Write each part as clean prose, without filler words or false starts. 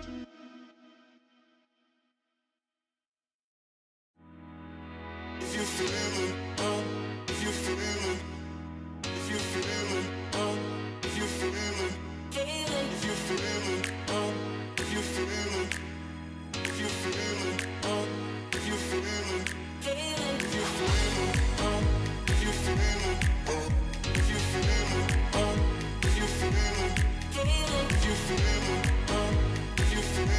If you feeling, if you feeling, if you feeling, if you feeling, if you feeling, if you feeling, if you feeling, if you feeling, if you feeling, if you feeling, if you feeling, if you feeling, if you feeling, if you feeling.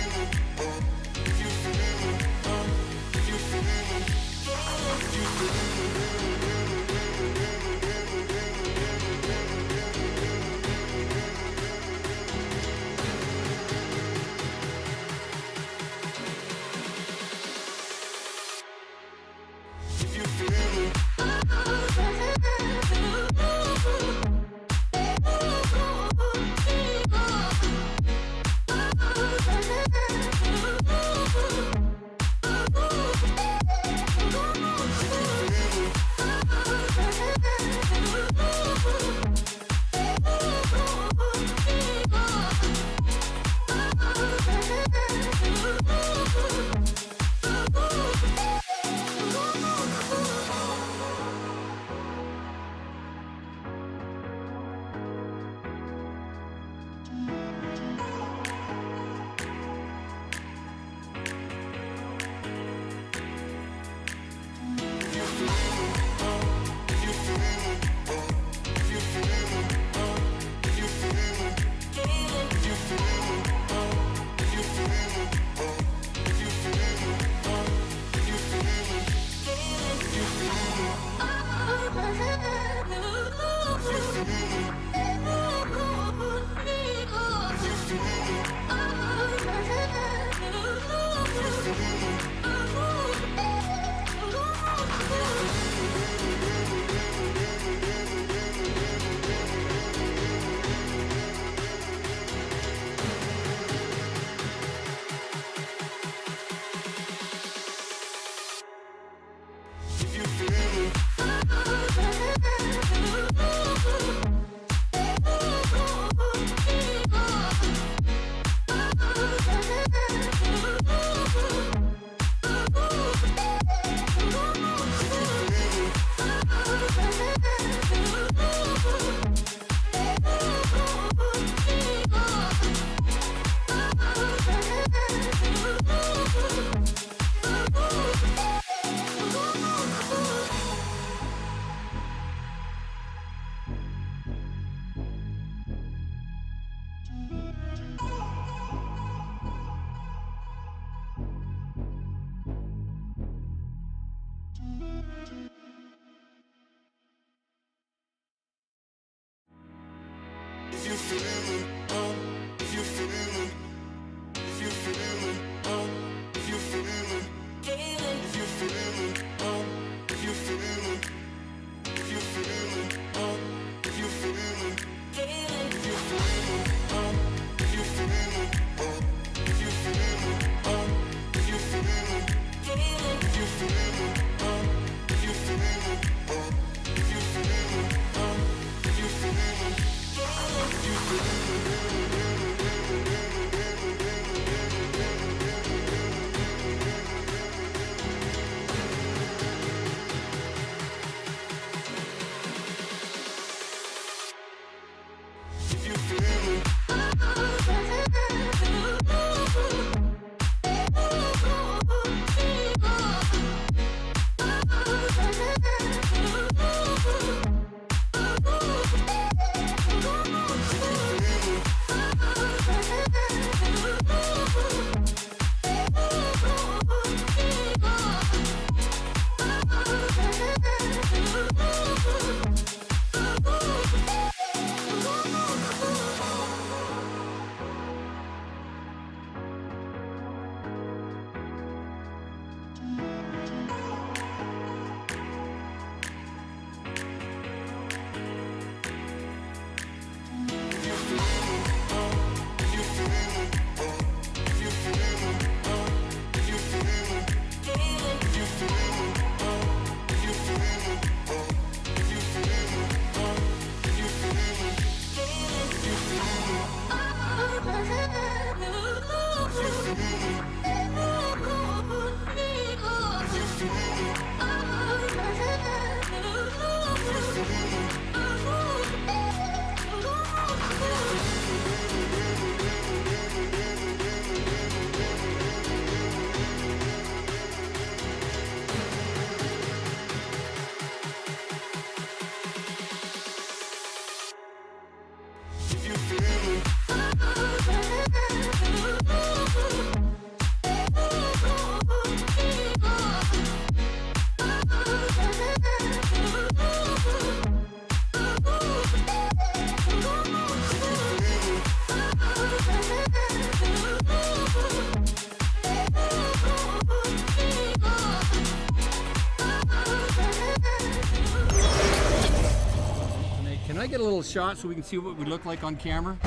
Can I get a little shot so we can see what we look like on camera?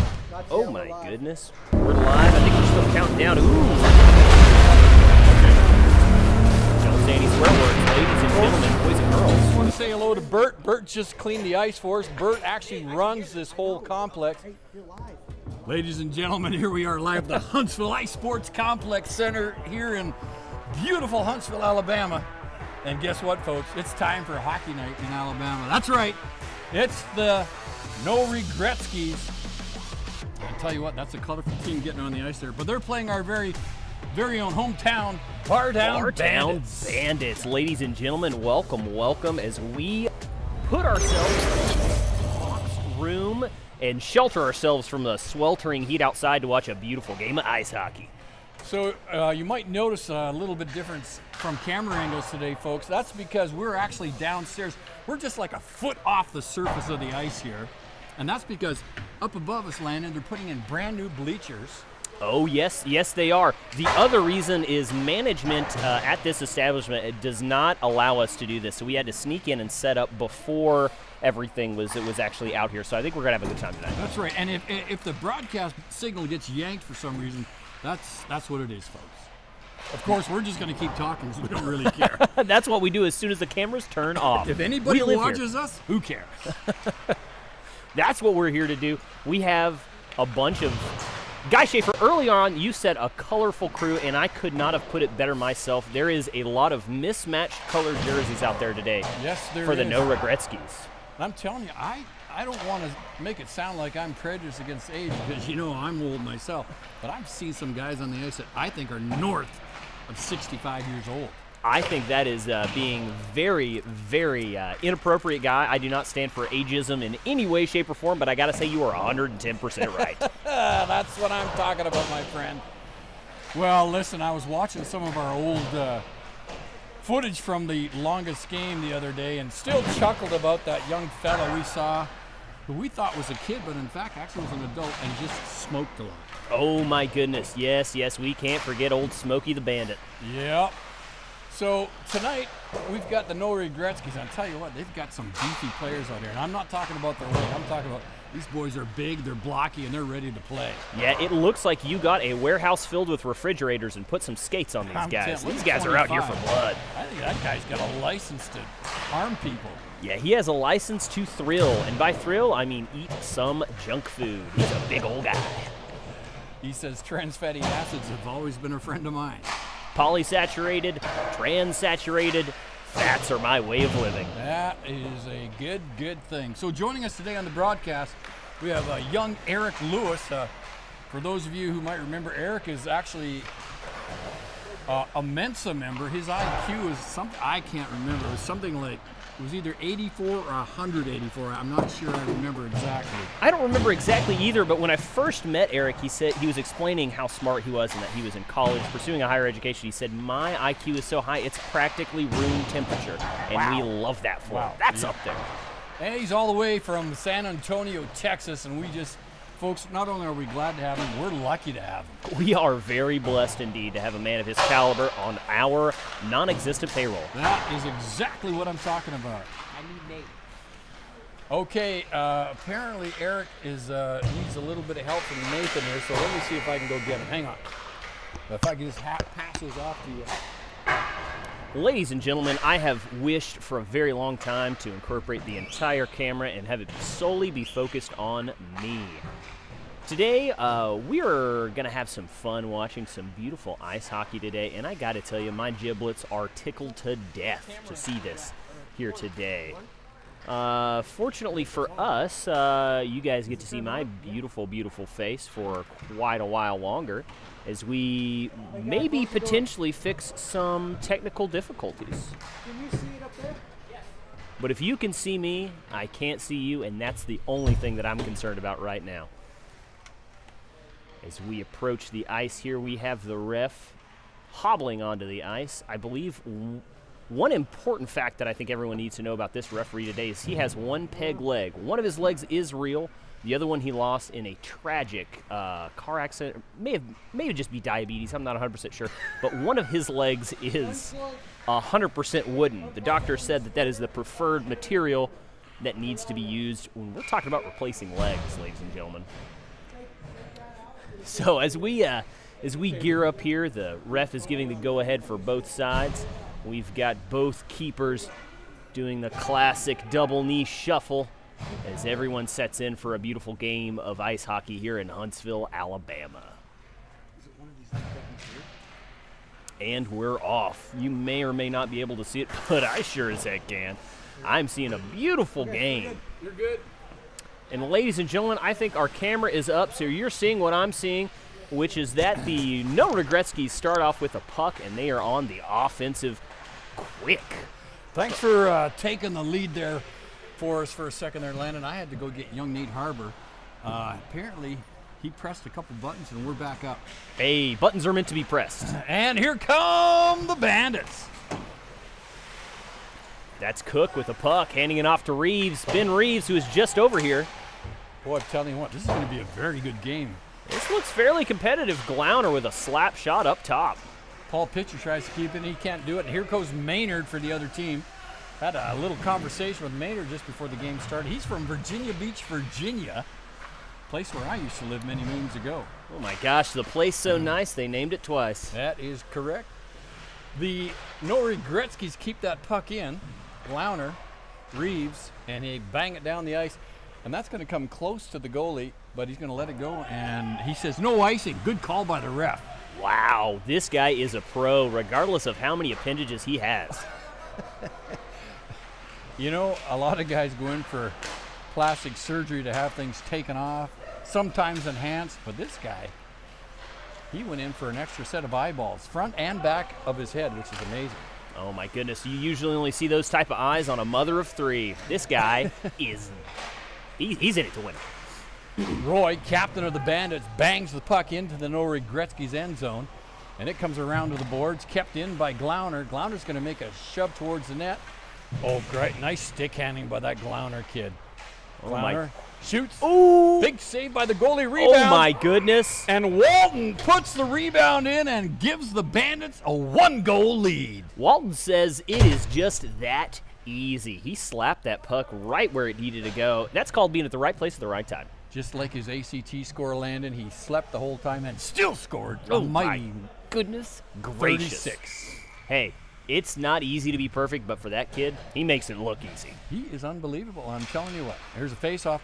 Oh my goodness. We're live. I think we're still counting down. Ooh. Don't say any swear words, ladies and gentlemen, boys and girls. I just want to say hello to Bert. Bert just cleaned the ice for us. Bert actually runs this whole complex. Ladies and gentlemen, here we are live at the Huntsville Ice Sports Complex Center here in beautiful Huntsville, Alabama. And guess what, folks? It's time for hockey night in Alabama. That's right. It's the No Regretzkys. I'll tell you what, that's a colorful team getting on the ice there. But they're playing our very own hometown Bartown Bandits. Ladies and gentlemen, welcome as we put ourselves in the box room and shelter ourselves from the sweltering heat outside to watch a beautiful game of ice hockey. So you might notice a little bit difference from camera angles today, folks. That's because we're actually downstairs. We're just like a foot off the surface of the ice here. And that's because up above us, Landon, they're putting in brand new bleachers. Oh, yes, they are. The other reason is management at this establishment, it does not allow us to do this. So we had to sneak in and set up before everything was actually out here. So I think we're going to have a good time tonight. That's right. And if the broadcast signal gets yanked for some reason, that's what it is, folks. Of course, we're just going to keep talking, so we don't really care. That's what we do as soon as the cameras turn off. If anybody watches us, who cares? That's what we're here to do. We have a bunch of... Guy Schaefer, early on, you said a colorful crew, and I could not have put it better myself. There is a lot of mismatched colored jerseys out there today. Yes, there for is. the No Regretzkys. I'm telling you, I don't want to make it sound like I'm prejudiced against age because, I'm old myself. But I've seen some guys on the ice that I think are north of 65 years old. I think that is being very, very inappropriate, guy. I do not stand for ageism in any way, shape, or form, but I got to say you are 110% right. That's what I'm talking about, my friend. Well, listen, I was watching some of our old footage from the longest game the other day and still chuckled about that young fella we saw who we thought was a kid, but in fact actually was an adult and just smoked a lot. Oh, my goodness. Yes, we can't forget old Smokey the Bandit. Yep. So tonight, we've got the No Regretzkys. I'll tell you what, they've got some beefy players out here. And I'm not talking about their weight. I'm talking about these boys are big, they're blocky, and they're ready to play. Yeah, it looks like you got a warehouse filled with refrigerators and put some skates on these guys. These guys are out here for blood. I think that guy's got a license to harm people. Yeah, he has a license to thrill. And by thrill, I mean eat some junk food. He's a big old guy. He says trans fatty acids have always been a friend of mine. Polysaturated, trans-saturated, fats are my way of living. That is a good thing. So joining us today on the broadcast, we have young Eric Lewis. For those of you who might remember, Eric is actually a Mensa member. His IQ is something I can't remember. It was something like, it was either 84 or 184. I'm not sure I remember exactly. I don't remember exactly either, but when I first met Eric, he said he was explaining how smart he was and that he was in college pursuing a higher education. He said, my IQ is so high, it's practically room temperature. And we love that for him. That's up there. And he's all the way from San Antonio, Texas, and folks, not only are we glad to have him, we're lucky to have him. We are very blessed indeed to have a man of his caliber on our non-existent payroll. That is exactly what I'm talking about. I need Nate. Okay, apparently Eric needs a little bit of help from Nathan here, so let me see if I can go get him. Hang on. If I can just pass those off to you. Ladies and gentlemen, I have wished for a very long time to incorporate the entire camera and have it solely be focused on me. Today, we are going to have some fun watching some beautiful ice hockey today, and I got to tell you, my giblets are tickled to death to see this here today. Fortunately for us, you guys get to see my beautiful, beautiful face for quite a while longer as we maybe potentially fix some technical difficulties. Can you see it up there? But if you can see me, I can't see you, and that's the only thing that I'm concerned about right now. As we approach the ice here, we have the ref hobbling onto the ice. I believe one important fact that I think everyone needs to know about this referee today is he has one peg leg. One of his legs is real. The other one he lost in a tragic car accident. May just be diabetes. I'm not 100% sure. But one of his legs is 100% wooden. The doctor said that that is the preferred material that needs to be used when we're talking about replacing legs, ladies and gentlemen. So as we gear up here, the ref is giving the go-ahead for both sides. We've got both keepers doing the classic double knee shuffle as everyone sets in for a beautiful game of ice hockey here in Huntsville, Alabama. And we're off. You may or may not be able to see it, but I sure as heck can. I'm seeing a beautiful game. You're good. And ladies and gentlemen, I think our camera is up, so you're seeing what I'm seeing, which is that the No Regretzkys start off with a puck, and they are on the offensive quick. Thanks for taking the lead there for us for a second there, Landon. I had to go get young Nate Harbor. Apparently, he pressed a couple buttons, and we're back up. Hey, buttons are meant to be pressed. And here come the Bandits. That's Cook with a puck, handing it off to Reeves. Ben Reeves, who is just over here. Boy, I'm telling you what, this is going to be a very good game. This looks fairly competitive. Glauner with a slap shot up top. Paul Pitcher tries to keep it, and he can't do it. And here goes Maynard for the other team. Had a little conversation with Maynard just before the game started. He's from Virginia Beach, Virginia, place where I used to live many moons ago. Oh my gosh, the place so nice they named it twice. That is correct. The No Regretzkys keep that puck in. Glauner, Reeves, and he bang it down the ice. And that's going to come close to the goalie, but he's going to let it go. And he says, no icing. Good call by the ref. Wow, this guy is a pro, regardless of how many appendages he has. You know, a lot of guys go in for plastic surgery to have things taken off, sometimes enhanced. But this guy, he went in for an extra set of eyeballs, front and back of his head, which is amazing. Oh my goodness, you usually only see those type of eyes on a mother of three. This guy is, he's in it to win it. Roy, captain of the Bandits, bangs the puck into the No Regretzkys end zone, and it comes around to the boards, kept in by Glauner. Glauner's going to make a shove towards the net. Oh, great. Nice stick handling by that Glauner kid. Glauner shoots. Ooh! Big save by the goalie, rebound. Oh my goodness. And Walton puts the rebound in and gives the Bandits a 1-goal lead. Walton says it is just that easy. He slapped that puck right where it needed to go. That's called being at the right place at the right time. Just like his ACT score, Landon, he slept the whole time and still scored. Oh a mighty my goodness gracious. 36. Hey, it's not easy to be perfect, but for that kid, he makes it look easy. He is unbelievable, I'm telling you what. Here's a face-off.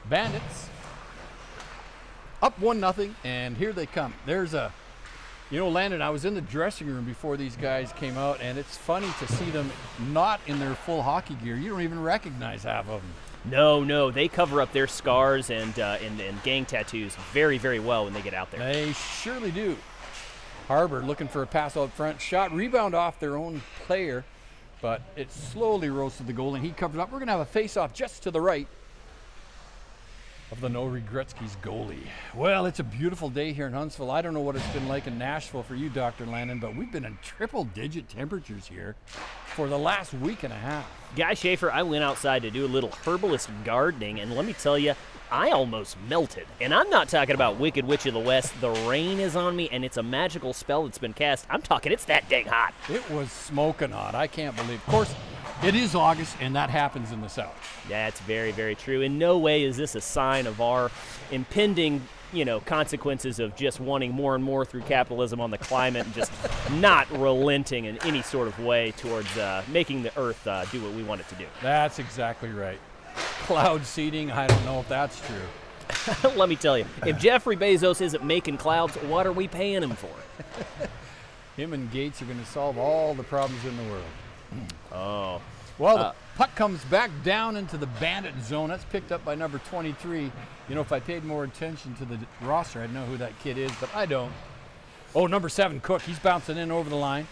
Bandits up 1-0, and here they come. There's a, you know, Landon, I was in the dressing room before these guys came out, and it's funny to see them not in their full hockey gear. You don't even recognize half of them. No, they cover up their scars and gang tattoos very, very well when they get out there. They surely do. Harbor looking for a pass out front. Shot, rebound off their own player, but it slowly rose to the goal, and he covered up. We're going to have a face-off just to the right of the No Regretzkys goalie. Well, it's a beautiful day here in Huntsville. I don't know what it's been like in Nashville for you, Dr. Landon, but we've been in triple-digit temperatures here for the last week and a half. Guy Schaefer, I went outside to do a little herbalist gardening, and let me tell you, I almost melted. And I'm not talking about Wicked Witch of the West. The rain is on me, and it's a magical spell that's been cast. I'm talking it's that dang hot. It was smoking hot. I can't believe. Of course, it is August, and that happens in the South. That's very, very true. In no way is this a sign of our impending, consequences of just wanting more and more through capitalism on the climate and just not relenting in any sort of way towards making the earth do what we want it to do. That's exactly right. Cloud seeding, I don't know if that's true. Let me tell you, if Jeffrey Bezos isn't making clouds, what are we paying him for? Him and Gates are going to solve all the problems in the world. Oh. Well, the puck comes back down into the Bandit zone. That's picked up by number 23. You know, if I paid more attention to the roster, I'd know who that kid is, but I don't. Oh, number 7, Cook. He's bouncing in over the line.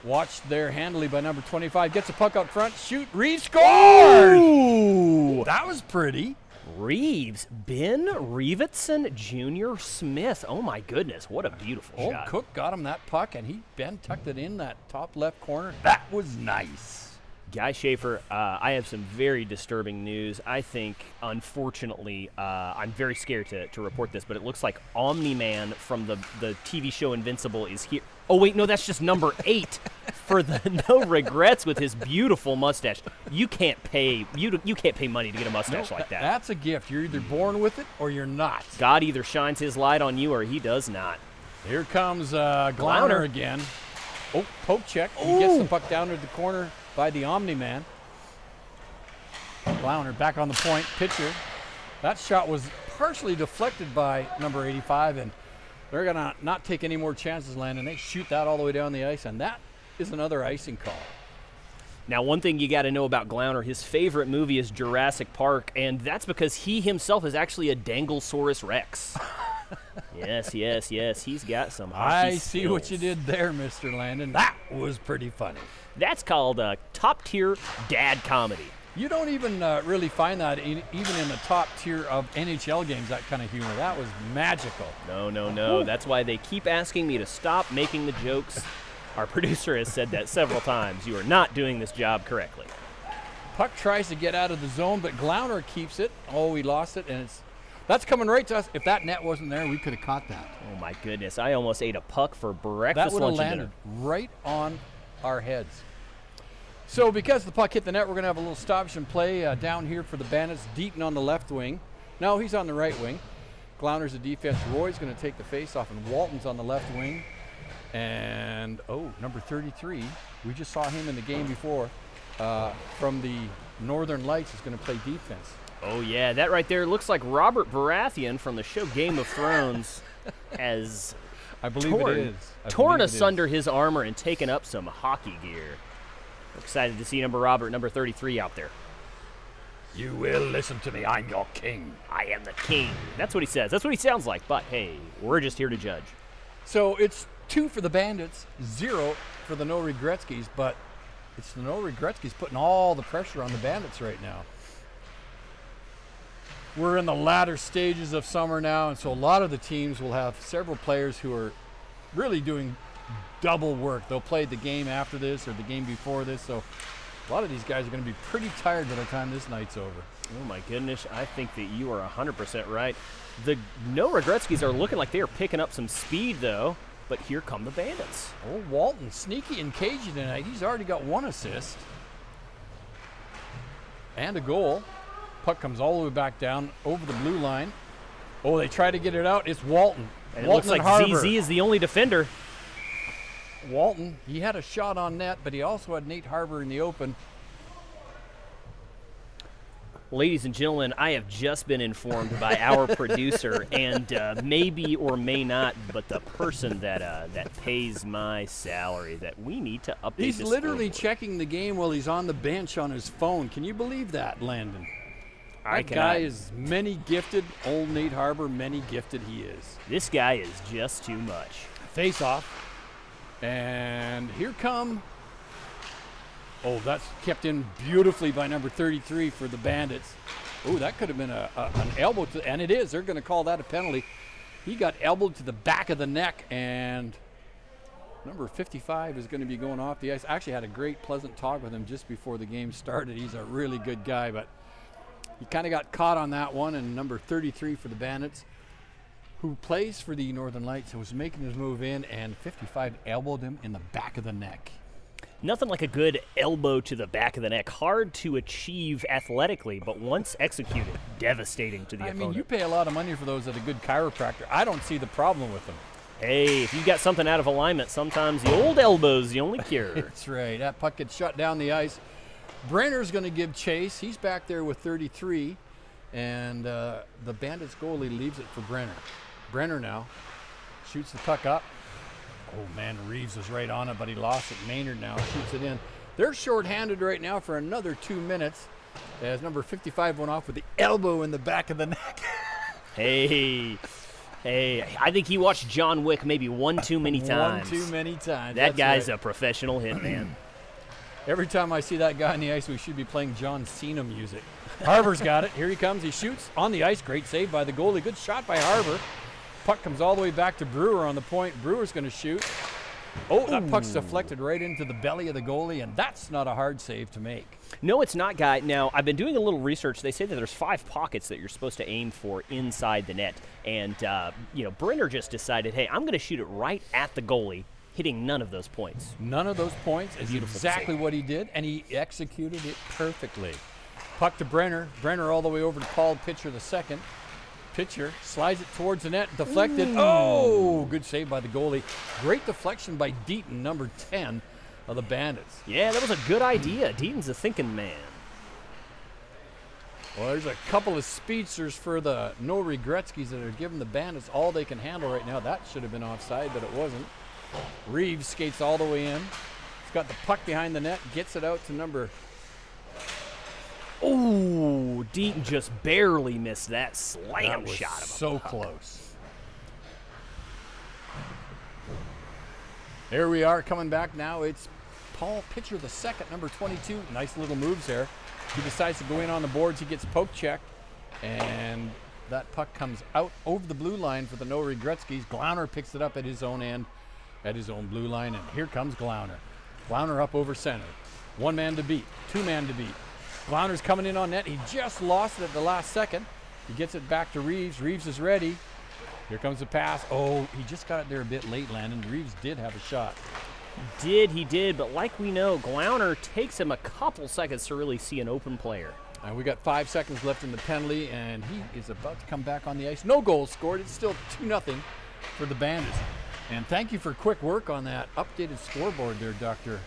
Watched there handily by number 25. Gets the puck out front. Shoot. Reeves scored! Ooh! That was pretty. Reeves. Ben Reevetson Jr. Smith. Oh, my goodness. What a beautiful shot. Cook got him that puck, and Ben tucked it in that top left corner. That was nice. Guy Schaefer, I have some very disturbing news. I think, unfortunately, I'm very scared to report this, but it looks like Omni-Man from the TV show Invincible is here. Oh, wait, no, that's just number 8 for the No Regrets with his beautiful mustache. You can't pay money to get a mustache like that. That's a gift. You're either born with it or you're not. God either shines his light on you or he does not. Here comes Glauner again. Oh, poke check. He gets the puck down to the corner by the Omni-Man. Glauner back on the point. Pitcher. That shot was partially deflected by number 85, and they're going to not take any more chances, Landon. They shoot that all the way down the ice, and that is another icing call. Now, one thing you got to know about Glauner, his favorite movie is Jurassic Park, and that's because he himself is actually a Danglesaurus Rex. Yes. He's got some hockey I see skills. what you did there, Mr. Landon. That was pretty funny. That's called a top-tier dad comedy. You don't even really find that even in the top tier of NHL games, that kind of humor. That was magical. No. That's why they keep asking me to stop making the jokes. Our producer has said that several times. You are not doing this job correctly. Puck tries to get out of the zone, but Glauner keeps it. Oh, we lost it, and that's coming right to us. If that net wasn't there, we could have caught that. Oh, my goodness. I almost ate a puck for breakfast, that would have lunch, and landed dinner. right on our heads. So because the puck hit the net, we're going to have a little stoppage and play down here for the Bandits. Deaton on the left wing. No, he's on the right wing. Glauner's the defense. Roy's going to take the face-off, and Walton's on the left wing. And, number 33, we just saw him in the game before from the Northern Lights, is going to play defense. Oh, yeah, that right there looks like Robert Baratheon from the show Game of Thrones has I believe it is. torn asunder his armor and taken up some hockey gear. We're excited to see Robert, number 33, out there. You will listen to me. I'm your king. I am the king. That's what he says. That's what he sounds like. But, hey, we're just here to judge. So it's 2 for the Bandits, 0 for the No Regretzkys, but it's the No Regretzkys putting all the pressure on the Bandits right now. We're in the latter stages of summer now, and so a lot of the teams will have several players who are really doing double work. They'll play the game after this or the game before this, so a lot of these guys are going to be pretty tired by the time this night's over. Oh, my goodness. I think that you are 100% right. The No Regretzkys are looking like they are picking up some speed, though, but here come the Bandits. Oh, Walton, sneaky and cagey tonight. He's already got 1 assist and a goal. Puck comes all the way back down over the blue line. Oh, they try to get it out. It's Walton. And Walton it looks and like Harbour. ZZ is the only defender. Walton, he had a shot on net, but he also had Nate Harbour in the open. Ladies and gentlemen, I have just been informed by our producer, and maybe or may not, but the person that pays my salary, that we need to update. He's this literally scoreboard. checking the game while he's on the bench on his phone. Can you believe that, Landon? I That guy cannot. is many gifted. Old Nate Harbour, many gifted he is. This guy is just too much. Face off. And here come. Oh, that's kept in beautifully by number 33 for the Bandits. Oh, that could have been an elbow, and it is. They're going to call that a penalty. He got elbowed to the back of the neck, and number 55 is going to be going off the ice. I actually had a great, pleasant talk with him just before the game started. He's a really good guy, but he kind of got caught on that one, and number 33 for the Bandits, who plays for the Northern Lights, was making his move in, and 55 elbowed him in the back of the neck. Nothing like a good elbow to the back of the neck. Hard to achieve athletically, but once executed, devastating to the opponent. I mean, you pay a lot of money for those at a good chiropractor. I don't see the problem with them. Hey, if you got something out of alignment, sometimes the old elbow's the only cure. That's right. That puck gets shut down the ice. Brenner's going to give chase. He's back there with 33. and the Bandits goalie leaves it for Brenner. Brenner now shoots the puck up. Oh man, Reeves was right on it, but he lost it. Maynard now shoots it in. They're shorthanded right now for another 2 minutes as number 55 went off with the elbow in the back of the neck. Hey, I think he watched John Wick maybe one too many times. One too many times. That That's guy's right. a professional hitman. Every time I see that guy on the ice, we should be playing John Cena music. Harbor's got it. Here he comes. He shoots on the ice. Great save by the goalie. Good shot by Harbor. Puck comes all the way back to Brewer on the point. Brewer's going to shoot. Oh, that puck's deflected right into the belly of the goalie, and that's not a hard save to make. No, it's not, Guy. Now, I've been doing a little research. They say that there's 5 pockets that you're supposed to aim for inside the net. And, Brenner just decided, hey, I'm going to shoot it right at the goalie, hitting none of those points. None of those points is Beautiful exactly save. what he did, and he executed it perfectly. Puck to Brenner. Brenner all the way over to Paul Pitcher the second. Pitcher slides it towards the net, deflected. Oh, good save by the goalie. Great deflection by Deaton, number 10 of the Bandits. Yeah, that was a good idea. Deaton's a thinking man. Well, there's a couple of speedsters for the no Regretzkys that are giving the Bandits all they can handle right now. That should have been offside, but it wasn't. Reeves skates all the way in. He's got the puck behind the net, gets it out to number. Oh, Deaton just barely missed that slam That was shot of a so puck. close. There we are coming back now. It's Paul Pitcher the second, number 22. Nice little moves there. He decides to go in on the boards. He gets poke checked, and that puck comes out over the blue line for the no Regretzkys. Glauner picks it up at his own end, at his own blue line, and here comes Glauner. Glauner up over center. One man to beat, two man to beat. Glauner's coming in on net. He just lost it at the last second. He gets it back to Reeves. Reeves is ready. Here comes the pass. Oh, he just got it there a bit late, Landon. Reeves did have a shot. He did, but like we know, Glauner takes him a couple seconds to really see an open player. And we got 5 seconds left in the penalty, and he is about to come back on the ice. No goals scored. It's still 2-0 for the Bandits. And thank you for quick work on that updated scoreboard there, Dr.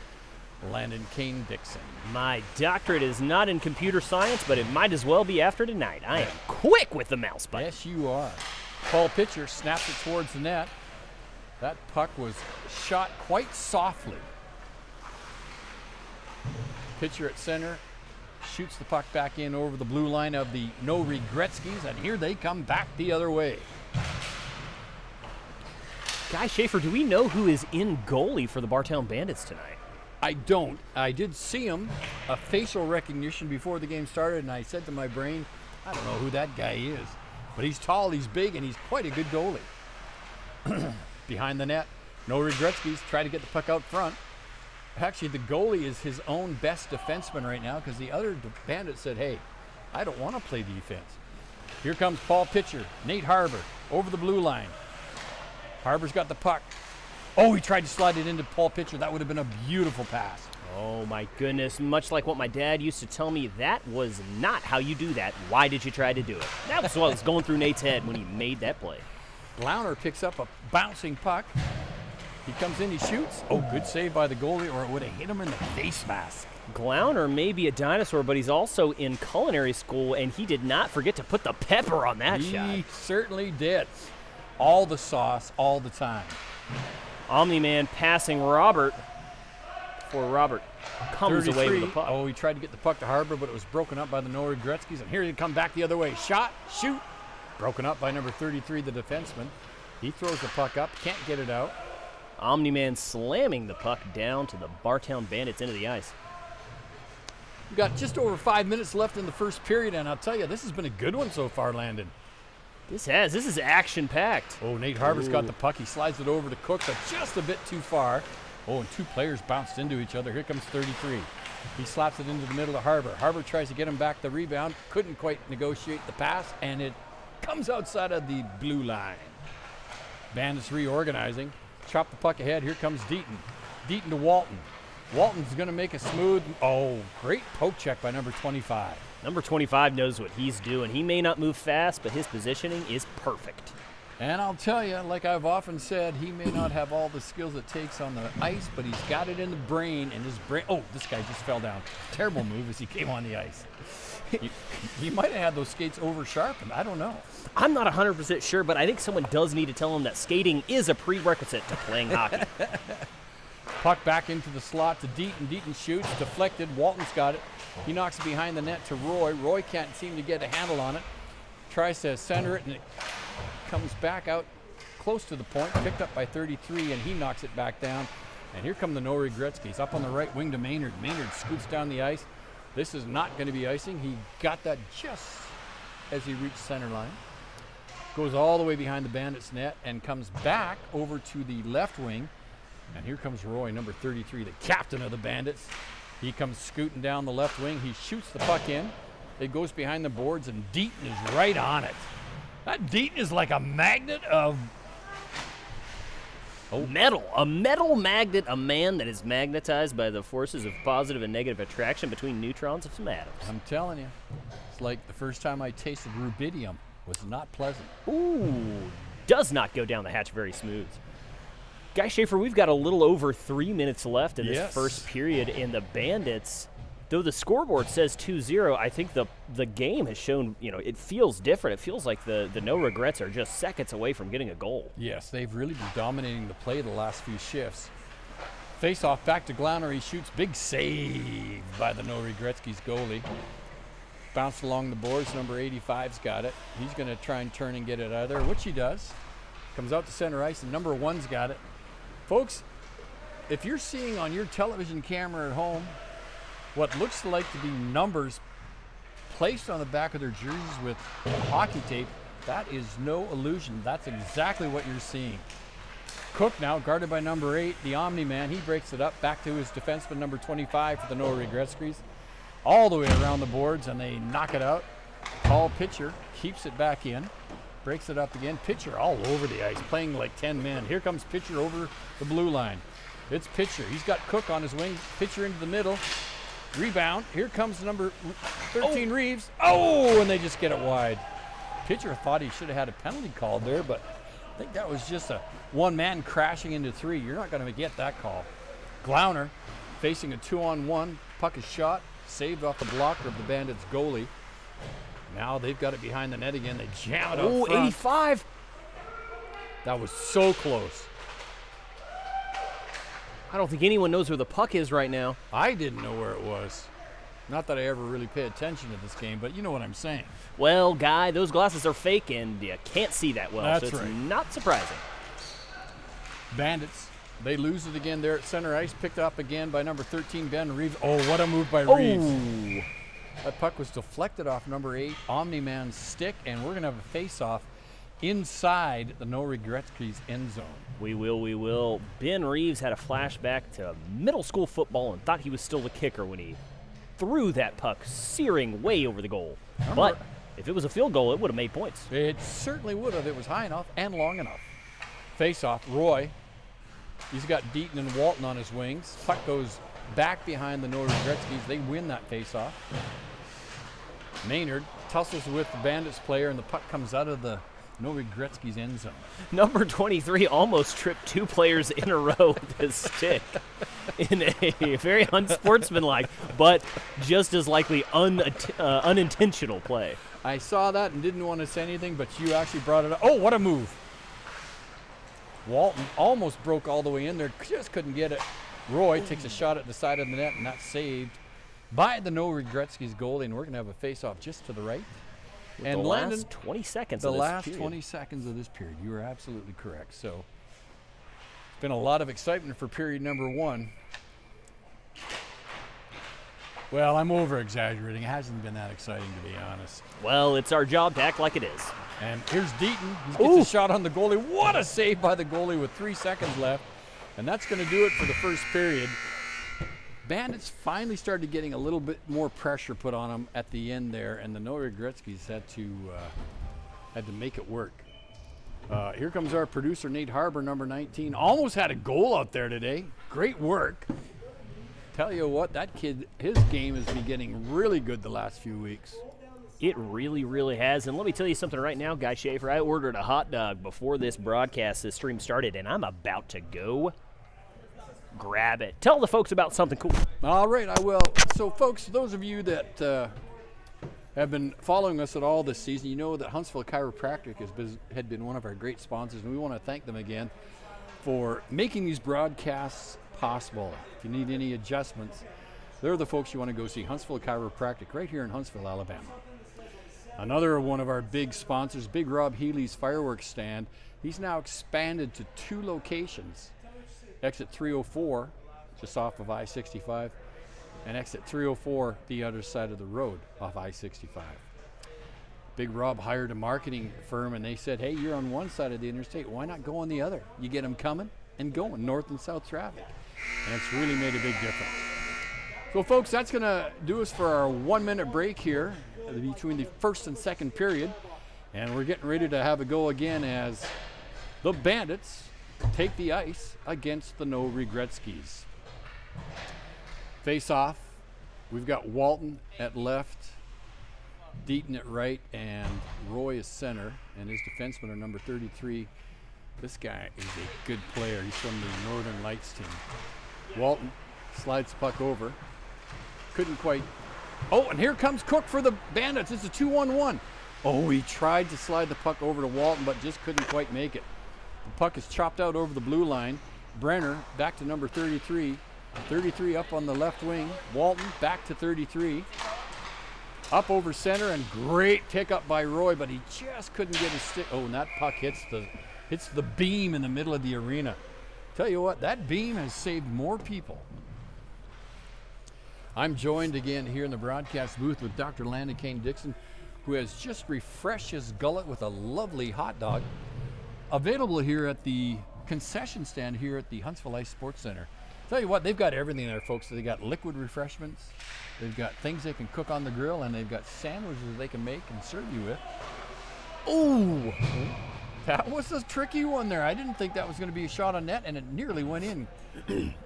Landon Kane-Dixon. My doctorate is not in computer science, but it might as well be after tonight. I am quick with the mouse button. Yes, you are. Paul Pitcher snaps it towards the net. That puck was shot quite softly. Pitcher at center shoots the puck back in over the blue line of the no Regretzkys, and here they come back the other way. Guy Schaefer, do we know who is in goalie for the Bartown Bandits tonight? I don't. I did see him, a facial recognition before the game started, and I said to my brain, I don't know who that guy is. But he's tall, he's big, and he's quite a good goalie. Behind the net, no Regretzkys try to get the puck out front. Actually, the goalie is his own best defenseman right now because the other Bandit said, hey, I don't want to play defense. Here comes Paul Pitcher, Nate Harbor, over the blue line. Harbor's got the puck. Oh, he tried to slide it into Paul Pitcher. That would have been a beautiful pass. Oh my goodness, much like what my dad used to tell me, that was not how you do that. Why did you try to do it? That was what was going through Nate's head when he made that play. Glauner picks up a bouncing puck. He comes in, he shoots. Oh, good save by the goalie, or it would have hit him in the face mask. Glauner may be a dinosaur, but he's also in culinary school, and he did not forget to put the pepper on that shot. He certainly did. All the sauce, all the time. Omni-Man passing Robert before Robert comes away with the 33. puck. Oh, he tried to get the puck to Harbor, but it was broken up by the no Regretzkys, and here they come back the other way. Shot, shoot. Broken up by number 33, the defenseman. He throws the puck up, can't get it out. Omni-Man slamming the puck down to the Bartown Bandits into the ice. We've got just over 5 minutes left in the first period, and I'll tell you, this has been a good one so far, Landon. This is action-packed. Oh, Nate Harbor's got the puck. He slides it over to Cook, but just a bit too far. Oh, and two players bounced into each other. Here comes 33. He slaps it into the middle of Harbor. Harbor tries to get him back the rebound. Couldn't quite negotiate the pass, and it comes outside of the blue line. Bandits reorganizing. Chop the puck ahead. Here comes Deaton. Deaton to Walton. Walton's going to make a smooth. Oh, great poke check by number 25. Number 25 knows what he's doing. He may not move fast, but his positioning is perfect. And I'll tell you, like I've often said, he may not have all the skills it takes on the ice, but he's got it in the brain, and his brain. Oh, this guy just fell down. Terrible move as he came on the ice. He might have had those skates over sharpened. I don't know. I'm not 100% sure, but I think someone does need to tell him that skating is a prerequisite to playing hockey. Puck back into the slot to Deaton. Deaton shoots, deflected. Walton's got it. He knocks it behind the net to Roy. Roy can't seem to get a handle on it. Tries to center it, and it comes back out close to the point. Picked up by 33, and he knocks it back down. And here come the No Regretzkys. Up on the right wing to Maynard. Maynard scoots down the ice. This is not going to be icing. He got that just as he reached center line. Goes all the way behind the Bandits net and comes back over to the left wing. And here comes Roy, number 33, the captain of the Bandits. He comes scooting down the left wing. He shoots the puck in. It goes behind the boards, and Deaton is right on it. That Deaton is like a magnet of... Metal. A metal magnet, a man that is magnetized by the forces of positive and negative attraction between neutrons of some atoms. I'm telling you. It's like the first time I tasted rubidium. Was not pleasant. Ooh, does not go down the hatch very smooth. Guy Schaefer, we've got a little over 3 minutes left in this first period, and the Bandits, though the scoreboard says 2-0, I think the game has shown, it feels different. It feels like the No Regrets are just seconds away from getting a goal. Yes, they've really been dominating the play the last few shifts. Face off back to Glauner. He shoots. Big save by the No Regretzkys goalie. Bounced along the boards. Number 85's got it. He's going to try and turn and get it out of there, which he does. Comes out to center ice, and number 1's got it. Folks, if you're seeing on your television camera at home what looks like to be numbers placed on the back of their jerseys with hockey tape, that is no illusion. That's exactly what you're seeing. Cook now, guarded by number 8, the Omni-Man. He breaks it up back to his defenseman, number 25, for the No Regretzkys. All the way around the boards, and they knock it out. Paul Pitcher keeps it back in. Breaks it up again. Pitcher all over the ice, playing like 10 men. Here comes Pitcher over the blue line. It's Pitcher. He's got Cook on his wing. Pitcher into the middle. Rebound. Here comes number 13, Reeves. Oh, and they just get it wide. Pitcher thought he should have had a penalty called there, but I think that was just a one-man crashing into 3. You're not going to get that call. Glauner facing a 2-on-1. Puck is shot. Saved off the blocker of the Bandits goalie. Now they've got it behind the net again. They jam it up front. 85. That was so close. I don't think anyone knows where the puck is right now. I didn't know where it was. Not that I ever really pay attention to this game, but you know what I'm saying. Well, Guy, those glasses are fake, and you can't see that well, That's so it's right. not surprising. Bandits, they lose it again there at center ice. Picked up again by number 13, Ben Reeves. Oh, what a move by Reeves. Oh. That puck was deflected off number 8, Omni-Man's stick, and we're going to have a face-off inside the No Regretzkys end zone. We will. Ben Reeves had a flashback to middle school football and thought he was still the kicker when he threw that puck searing way over the goal. But if it was a field goal, it would have made points. It certainly would have. It was high enough and long enough. Face-off, Roy. He's got Deaton and Walton on his wings. Puck goes back behind the No Regretzkys. They win that face-off. Maynard tussles with the Bandits player, and the puck comes out of the No Regretzkys end zone. Number 23 almost tripped 2 players in a row with his stick in a very unsportsmanlike, but just as likely unintentional play. I saw that and didn't want to say anything, but you actually brought it up. Oh, what a move. Walton almost broke all the way in there, just couldn't get it. Roy takes a shot at the side of the net, and that's saved by the No Regretzkys goalie, and we're going to have a face-off just to the right. With and the Landon, last 20 seconds the of this last period. 20 seconds of this period. You are absolutely correct. So it's been a lot of excitement for period number 1. Well, I'm over-exaggerating. It hasn't been that exciting, to be honest. Well, it's our job to act like it is. And here's Deaton. He gets a shot on the goalie. What a save by the goalie with 3 seconds left. And that's going to do it for the first period. Bandits finally started getting a little bit more pressure put on them at the end there, and the No Regretzkys had to make it work. Here comes our producer, Nate Harbour, number 19. Almost had a goal out there today. Great work. Tell you what, that kid, his game has been getting really good the last few weeks. It really, really has. And let me tell you something right now, Guy Schaefer. I ordered a hot dog before this stream started, and I'm about to go grab it. Tell the folks about something cool. All right, I will. So, folks, those of you that have been following us at all this season, you know that Huntsville Chiropractic had been one of our great sponsors, and we want to thank them again for making these broadcasts possible. If you need any adjustments, they're the folks you want to go see. Huntsville Chiropractic, right here in Huntsville, Alabama. Another one of our big sponsors, Big Rob Healy's fireworks stand. He's now expanded to 2 locations. Exit 304, just off of I-65, and exit 304, the other side of the road off I-65. Big Rob hired a marketing firm, and they said, hey, you're on one side of the interstate. Why not go on the other? You get them coming and going, north and south traffic. And it's really made a big difference. So, folks, that's going to do us for our 1-minute break here between the first and second period. And we're getting ready to have a go again as the Bandits take the ice against the Regretzkys. Face off, we've got Walton at left, Deaton at right, and Roy is center, and his defensemen are number 33. This guy is a good player. He's from the Northern Lights team. Walton slides the puck over. Couldn't quite. Oh, and here comes Cook for the Bandits. It's a 2-1-1. Oh, he tried to slide the puck over to Walton, but just couldn't quite make it. The puck is chopped out over the blue line. Brenner back to number 33. 33 up on the left wing. Walton back to 33. Up over center, and great pickup by Roy, but he just couldn't get his stick. Oh, and that puck hits the beam in the middle of the arena. Tell you what, that beam has saved more people. I'm joined again here in the broadcast booth with Dr. Landon Kane Dixon, who has just refreshed his gullet with a lovely hot dog, available here at the concession stand here at the Huntsville Ice Sports Center. Tell you what, they've got everything there, folks. They got liquid refreshments, they've got things they can cook on the grill, and they've got sandwiches they can make and serve you with. Ooh, that was a tricky one there. I didn't think that was going to be a shot on net, and it nearly went in.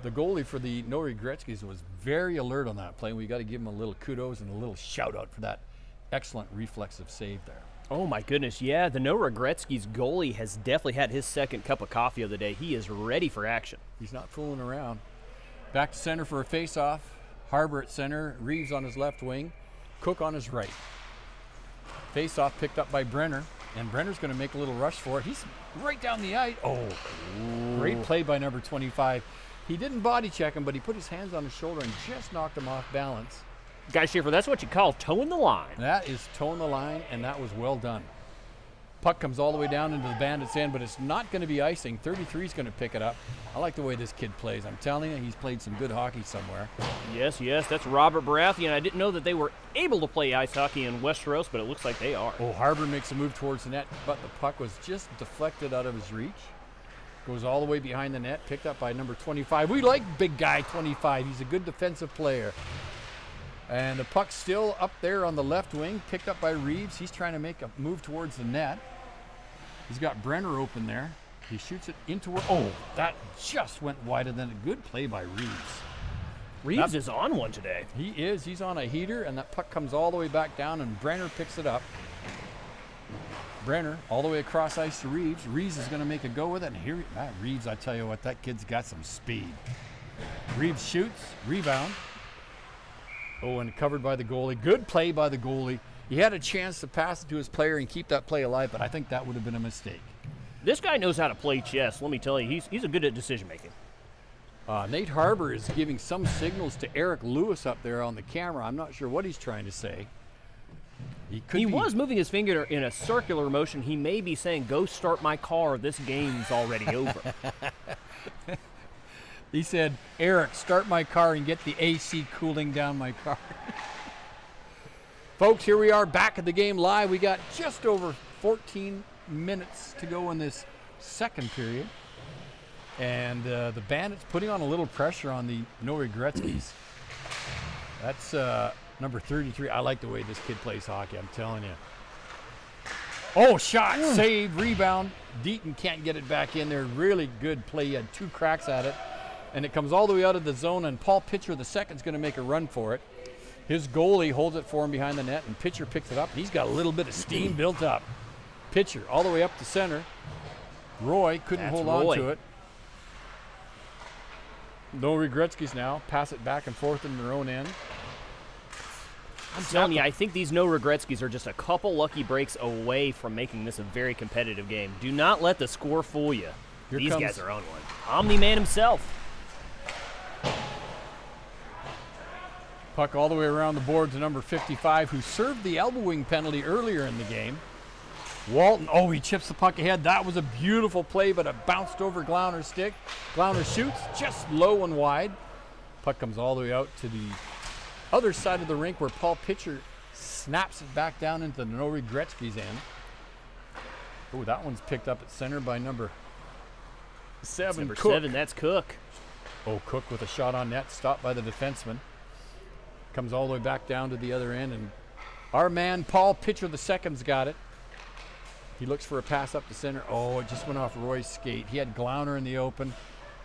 The goalie for the Regretzkys was very alert on that play. We got to give him a little kudos and a little shout out for that excellent reflexive save there. Oh my goodness, yeah, the Regretzkys goalie has definitely had his second cup of coffee of the day. He is ready for action. He's not fooling around. Back to center for a face-off. Harbor at center, Reeves on his left wing, Cook on his right. Face-off picked up by Brenner, and Brenner's going to make a little rush for it. He's right down the ice. Oh, great play by number 25. He didn't body check him, but he put his hands on his shoulder and just knocked him off balance. Guy Schaefer, that's what you call towing the line. That is towing the line, and that was well done. Puck comes all the way down into the Bandits' end, but it's not going to be icing. 33 is going to pick it up. I like the way this kid plays. I'm telling you, he's played some good hockey somewhere. Yes, that's Robert Baratheon. And I didn't know that they were able to play ice hockey in Westeros, but it looks like they are. Oh, Harbor makes a move towards the net, but the puck was just deflected out of his reach. Goes all the way behind the net, picked up by number 25. We like big guy 25. He's a good defensive player. And the puck's still up there on the left wing, picked up by Reeves. He's trying to make a move towards the net. He's got Brenner open there. He shoots it into where, oh, that just went wider than a good play by Reeves. Reeves is on one today. He is. He's on a heater, and that puck comes all the way back down, and Brenner picks it up. Brenner all the way across ice to Reeves. Reeves is going to make a go with it, and here, Reeves, I tell you what, that kid's got some speed. Reeves shoots, rebound. Oh, and covered by the goalie. Good play by the goalie. He had a chance to pass it to his player and keep that play alive, but I think that would have been a mistake. This guy knows how to play chess. Let me tell you, he's a good at decision making. Nate Harbor is giving some signals to Eric Lewis up there on the camera. I'm not sure what he's trying to say. He was moving his finger in a circular motion. He may be saying, "Go start my car. This game's already over." He said, "Eric, start my car and get the AC cooling down my car." Folks, here we are back at the game live. We got just over 14 minutes to go in this second period. And the Bandits putting on a little pressure on the Regretzkys. That's number 33. I like the way this kid plays hockey, I'm telling you. Oh, shot, save, rebound. Deaton can't get it back in there. Really good play. He had 2 cracks at it. And it comes all the way out of the zone, and Paul Pitcher II is going to make a run for it. His goalie holds it for him behind the net, and Pitcher picks it up. He's got a little bit of steam built up. Pitcher all the way up to center. Roy couldn't hold on to it. Regretzkys now pass it back and forth in their own end. I'm telling you, I think these no Regretzkys are just a couple lucky breaks away from making this a very competitive game. Do not let the score fool you. These guys are on one. Omni-Man himself. Puck all the way around the board to number 55, who served the elbowing penalty earlier in the game. Walton, he chips the puck ahead. That was a beautiful play, but it bounced over Glauner's stick. Glauner shoots just low and wide. Puck comes all the way out to the other side of the rink where Paul Pitcher snaps it back down into the no Regretzky's end. Oh, that one's picked up at center by number 7. Number Cook. 7, that's Cook. Oh, Cook with a shot on net, stopped by the defenseman. Comes all the way back down to the other end, and our man Paul Pitcher II's got it. He looks for a pass up the center. Oh, it just went off Roy's skate. He had Glauner in the open,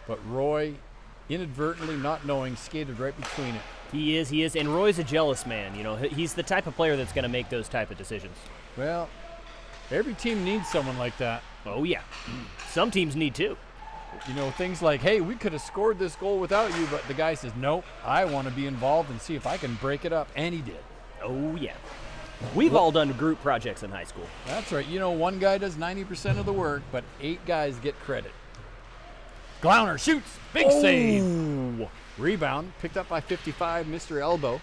but Roy, inadvertently, not knowing, skated right between it. He is, and Roy's a jealous man. You know, he's the type of player that's going to make those type of decisions. Well, every team needs someone like that. Oh, yeah. Some teams need too. You know, things like, hey, we could have scored this goal without you, but the guy says, nope, I want to be involved and see if I can break it up, and he did. Oh, yeah. We've all done group projects in high school. That's right. You know, one guy does 90% of the work, but 8 guys get credit. Glauner shoots. Big save. Rebound picked up by 55, Mr. Elbow.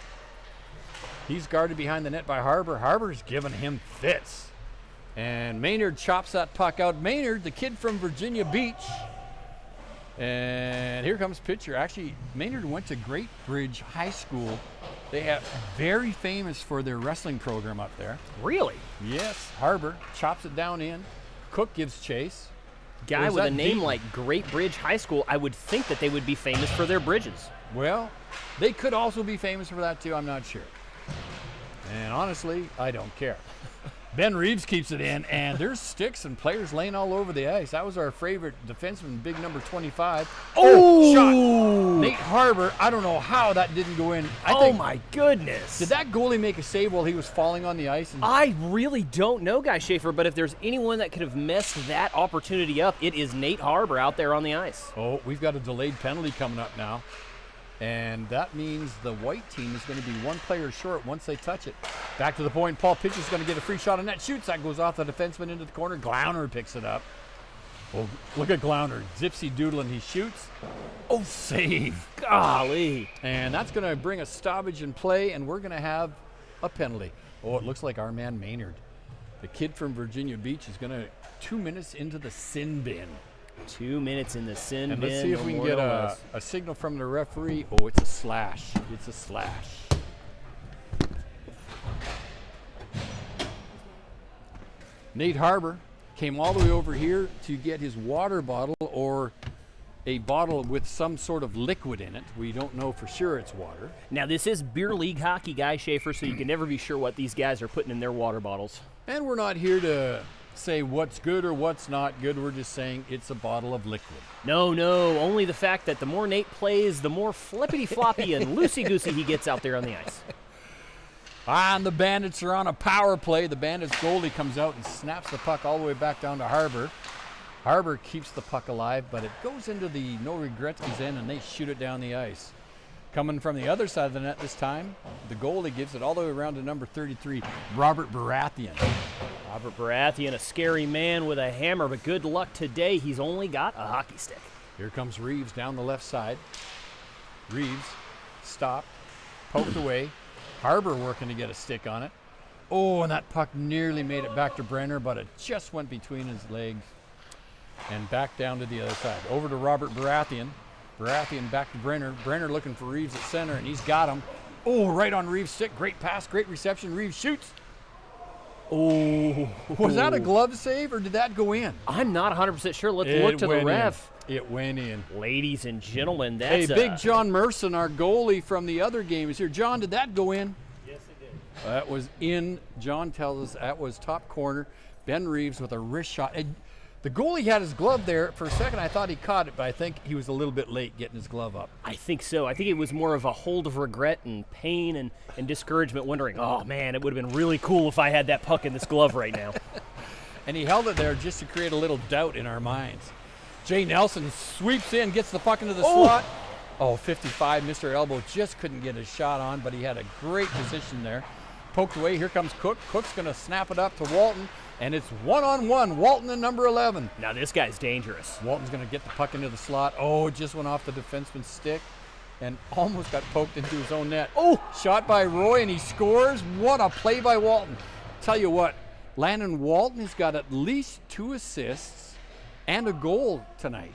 He's guarded behind the net by Harbor. Harbor's giving him fits. And Maynard chops that puck out. Maynard, the kid from Virginia Beach. And here comes Pitcher. Actually, Maynard went to Great Bridge High School. They have very famous for their wrestling program up there. Really? Yes. Harbor chops it down in. Cook gives chase. Guy with a name like Great Bridge High School, I would think that they would be famous for their bridges. Well, they could also be famous for that too. I'm not sure. And honestly, I don't care. Ben Reeves keeps it in, and there's sticks and players laying all over the ice. That was our favorite defenseman, big number 25. Shot. Nate Harbor. I don't know how that didn't go in. My goodness. Did that goalie make a save while he was falling on the ice? I really don't know, Guy Schaefer, but if there's anyone that could have messed that opportunity up, it is Nate Harbor out there on the ice. Oh, we've got a delayed penalty coming up now. And that means the white team is going to be 1 player short once they touch it. Back to the point. Paul Pitcher's going to get a free shot on net. Shoots. That goes off the defenseman into the corner. Glauner picks it up. Oh, look at Glauner. Zipsy doodling. He shoots. Oh, save. Golly. And that's going to bring a stoppage in play, and we're going to have a penalty. Oh, it looks like our man Maynard, the kid from Virginia Beach, is going to 2 minutes into the sin bin. 2 minutes in the sin and bin. let's see if we can get a signal from the referee. Oh, it's a slash. It's a slash. Nate Harbor came all the way over here to get his water bottle or a bottle with some sort of liquid in it. We don't know for sure it's water. Now, this is beer league hockey, Guy Schaefer, so you can never be sure what these guys are putting in their water bottles. And we're not here to say what's good or what's not good. We're just saying it's a bottle of liquid. No, only the fact that the more Nate plays, the more flippity-floppy and loosey-goosey he gets out there on the ice. And the Bandits are on a power play. The Bandits goalie comes out and snaps the puck all the way back down to Harbor. Harbor keeps the puck alive, but it goes into the no Regretzkys end, and they shoot it down the ice. Coming from the other side of the net this time, the goalie gives it all the way around to number 33, Robert Baratheon. Robert Baratheon, a scary man with a hammer, but good luck today. He's only got a hockey stick. Here comes Reeves down the left side. Reeves stopped, poked away. Harbor working to get a stick on it. Oh, and that puck nearly made it back to Brenner, but it just went between his legs and back down to the other side. Over to Robert Baratheon. Baratheon back to Brenner. Brenner looking for Reeves at center, and he's got him. Oh, right on Reeves' stick. Great pass, great reception. Reeves shoots. Oh. Was that a glove save, or did that go in? I'm not 100% sure. Let's look to the ref. It went in. Ladies and gentlemen, that's Big John Merson, our goalie from the other game, is here. John, did that go in? Yes, it did. That was in. John tells us that was top corner. Ben Reeves with a wrist shot. The goalie had his glove there. For a second, I thought he caught it, but I think he was a little bit late getting his glove up. I think so. I think it was more of a hold of regret and pain and discouragement, wondering, oh, man, it would have been really cool if I had that puck in this glove right now. And he held it there just to create a little doubt in our minds. Jay Nelson sweeps in, gets the puck into the slot. Oh, 55, Mr. Elbow just couldn't get his shot on, but he had a great position there. poked away. Here comes Cook. Cook's going to snap it up to Walton, and it's one-on-one. Walton and number 11. Now this guy's dangerous. Walton's going to get the puck into the slot. Oh, it just went off the defenseman's stick and almost got poked into his own net. Oh, shot by Roy, and he scores. What a play by Walton. Tell you what, Landon Walton has got at least 2 assists and a goal tonight.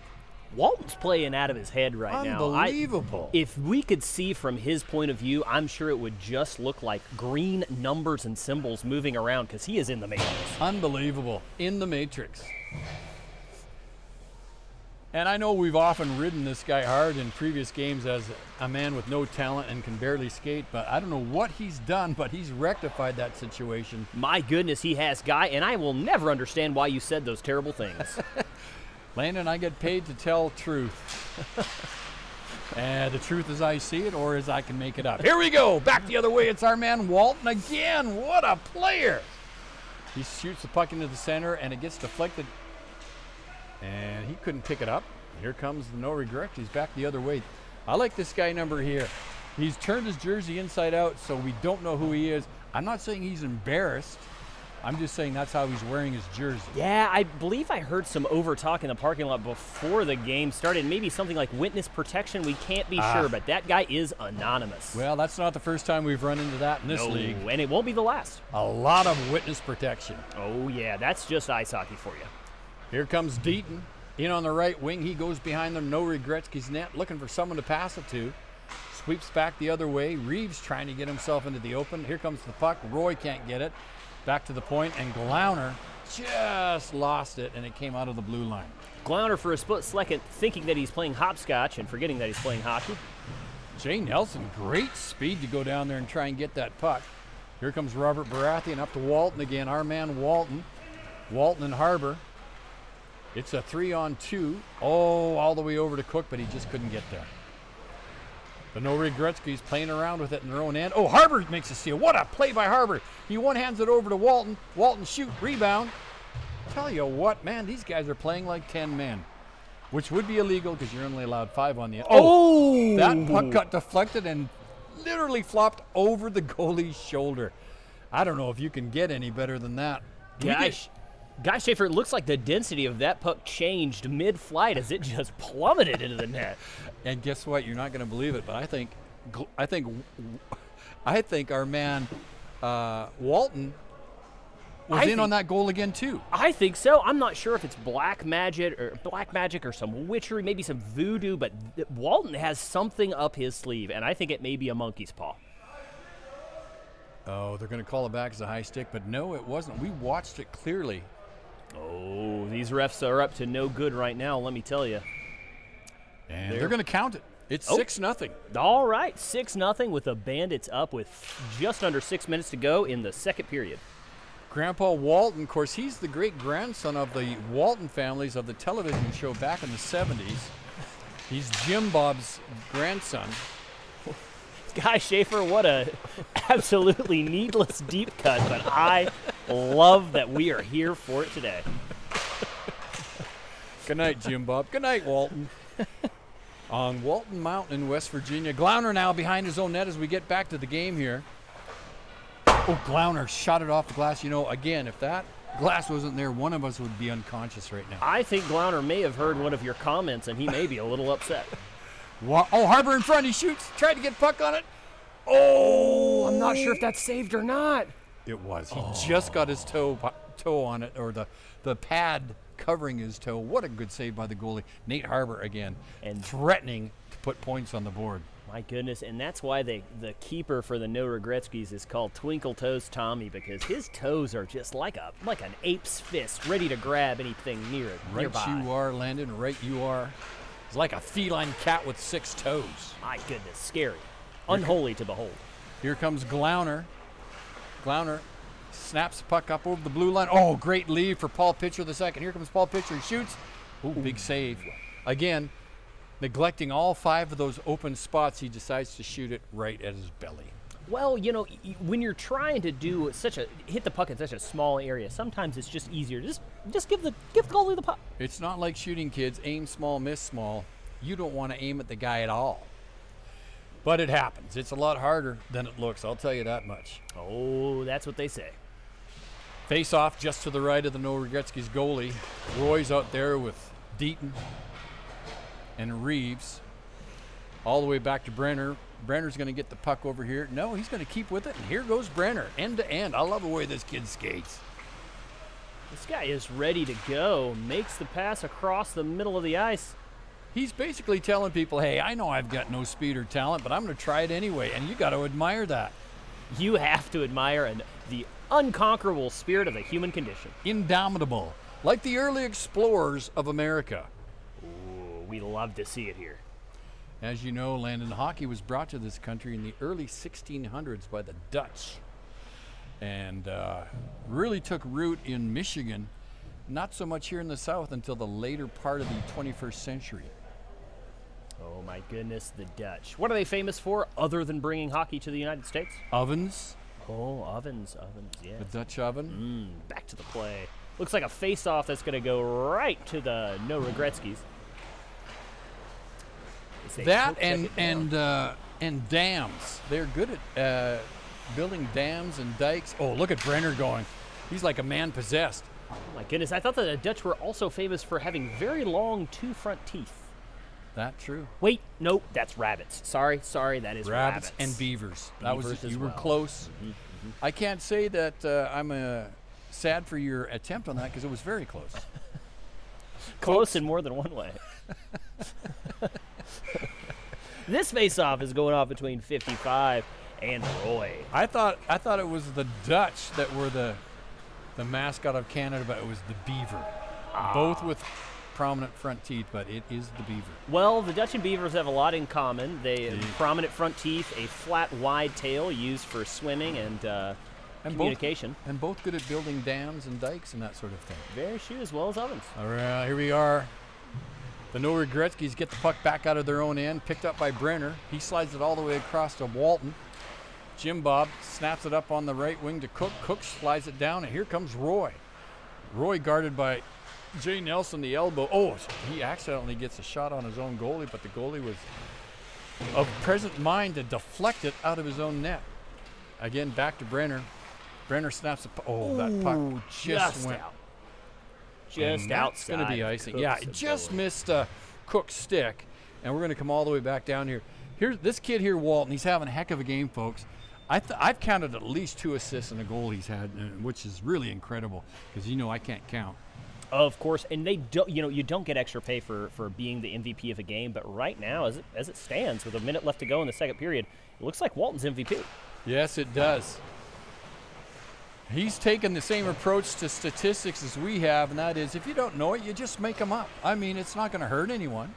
Walton's playing out of his head right now. Unbelievable. If we could see from his point of view, I'm sure it would just look like green numbers and symbols moving around because he is in the matrix. Unbelievable. In the matrix. And I know we've often ridden this guy hard in previous games as a man with no talent and can barely skate, but I don't know what he's done, but he's rectified that situation. My goodness, he has, Guy, and I will never understand why you said those terrible things. Landon, I get paid to tell truth. And the truth as I see it or as I can make it up. Here we go. Back the other way. It's our man Walton again. What a player. He shoots the puck into the center, and it gets deflected. And he couldn't pick it up. Here comes the no regret. He's back the other way. I like this guy number here. He's turned his jersey inside out, so we don't know who he is. I'm not saying he's embarrassed. I'm just saying that's how he's wearing his jersey. Yeah, I believe I heard some over talk in the parking lot before the game started. Maybe something like witness protection. We can't be sure, but that guy is anonymous. Well, that's not the first time we've run into that in this league. And it won't be the last. A lot of witness protection. Oh, yeah, that's just ice hockey for you. Here comes Deaton. In on the right wing. He goes behind the no Regretzkys net, looking for someone to pass it to. Sweeps back the other way. Reeves trying to get himself into the open. Here comes the puck. Roy can't get it. Back to the point, and Glauner just lost it, and it came out of the blue line. Glauner for a split second thinking that he's playing hopscotch and forgetting that he's playing hockey. Jay Nelson, great speed to go down there and try and get that puck. Here comes Robert Baratheon up to Walton again. Our man Walton. Walton and Harbor. It's a 3-on-2. Oh, all the way over to Cook, but he just couldn't get there. The no Regretzkys playing around with it in their own end. Oh, Harbor makes a steal. What a play by Harbor. He one-hands it over to Walton. Walton shoot, rebound. Tell you what, man, these guys are playing like 10 men, which would be illegal because you're only allowed 5 on the end. Oh, that puck got deflected and literally flopped over the goalie's shoulder. I don't know if you can get any better than that. Guy Schaefer, it looks like the density of that puck changed mid-flight as it just plummeted into the net. And guess what? You're not going to believe it, but I think our man Walton was in on that goal again too. I think so. I'm not sure if it's black magic or some witchery, maybe some voodoo, but Walton has something up his sleeve, and I think it may be a monkey's paw. Oh, they're going to call it back as a high stick, but no, it wasn't. We watched it clearly. Oh, these refs are up to no good right now, let me tell you. And they're going to count it. It's 6-0. All right, 6-0 with the Bandits up with just under 6 minutes to go in the second period. Grandpa Walton, of course, he's the great-grandson of the Walton families of the television show back in the 70s. He's Jim Bob's grandson. Guy Schaefer, what a absolutely needless deep cut, but I love that we are here for it today. Good night, Jim Bob. Good night, Walton. On Walton Mountain in West Virginia. Glauner now behind his own net as we get back to the game here. Oh, Glauner shot it off the glass. You know, again, if that glass wasn't there, one of us would be unconscious right now. I think Glauner may have heard one of your comments, and he may be a little upset. Oh, Harbor in front. He shoots. Tried to get puck on it. Oh, I'm not sure if that's saved or not. It was. He just got his toe on it, or the pad covering his toe. What a good save by the goalie. Nate Harbor again, and threatening to put points on the board. My goodness, and that's why the keeper for the no Regretzkys is called Twinkle Toes Tommy, because his toes are just like an ape's fist, ready to grab anything nearby. Right you are, Landon. Right you are. It's like a feline cat with 6 toes. My goodness, scary. Unholy to behold. Here comes Glauner. Glauner snaps the puck up over the blue line. Oh, great lead for Paul Pitcher the second. Here comes Paul Pitcher. He shoots. Ooh, big save. Again, neglecting all 5 of those open spots, he decides to shoot it right at his belly. Well, you know, when you're trying to do hit the puck in such a small area, sometimes it's just easier. Just give the goalie the puck. It's not like shooting, kids. Aim small, miss small. You don't want to aim at the guy at all. But it happens. It's a lot harder than it looks, I'll tell you that much. Oh, that's what they say. Face off just to the right of the No Regretzkys goalie. Roy's out there with Deaton and Reeves. All the way back to Brenner. Brenner's going to get the puck over here. No, he's going to keep with it. And here goes Brenner, end to end. I love the way this kid skates. This guy is ready to go. Makes the pass across the middle of the ice. He's basically telling people, hey, I know I've got no speed or talent, but I'm going to try it anyway. And you got to admire that. You have to admire the unconquerable spirit of the human condition. Indomitable. Like the early explorers of America. Ooh, we love to see it here. As you know, Landon, hockey was brought to this country in the early 1600s by the Dutch. And really took root in Michigan. Not so much here in the South until the later part of the 21st century. Oh my goodness, the Dutch. What are they famous for other than bringing hockey to the United States? Ovens. Oh, ovens, yeah. The Dutch oven. Back to the play. Looks like a face-off that's going to go right to the No Regretzkys. That and dams. They're good at building dams and dikes. Oh, look at Brenner going. He's like a man possessed. Oh my goodness, I thought that the Dutch were also famous for having very long two front teeth. That true. Wait, nope, that's rabbits. Sorry, that is rabbits. And beavers. Beavers You were close. I can't say that I'm sad for your attempt on that because it was very close. Close in more than one way. This face-off is going off between 55 and Roy. I thought it was the Dutch that were the mascot of Canada, but it was the beaver. Both with prominent front teeth, but it is the beaver. Well, the Dutch and beavers have a lot in common. They have prominent front teeth, a flat, wide tail used for swimming and communication. And both good at building dams and dikes and that sort of thing. Very true, as well as ovens. All right, here we are. The No Regretzkys get the puck back out of their own end, picked up by Brenner. He slides it all the way across to Walton. Jim Bob snaps it up on the right wing to Cook. Cook slides it down, and here comes Roy. Roy guarded by Jay Nelson, the elbow. Oh, he accidentally gets a shot on his own goalie, but the goalie was of present mind to deflect it out of his own net. Again, back to Brenner. Brenner snaps it. Oh, that puck just went out. Just outside. It's going to be icing. Yeah, it just ability. missed Cook's stick, and we're going to come all the way back down here. Here's this kid here, Walton. He's having a heck of a game, folks. I've counted at least 2 assists in a goal he's had, which is really incredible because I can't count. Of course, and they don't. You don't get extra pay for being the MVP of a game, but right now, as it stands, with a minute left to go in the second period, it looks like Walton's MVP. Yes, it does. He's taken the same approach to statistics as we have, and that is, if you don't know it, you just make them up. I mean, it's not going to hurt anyone.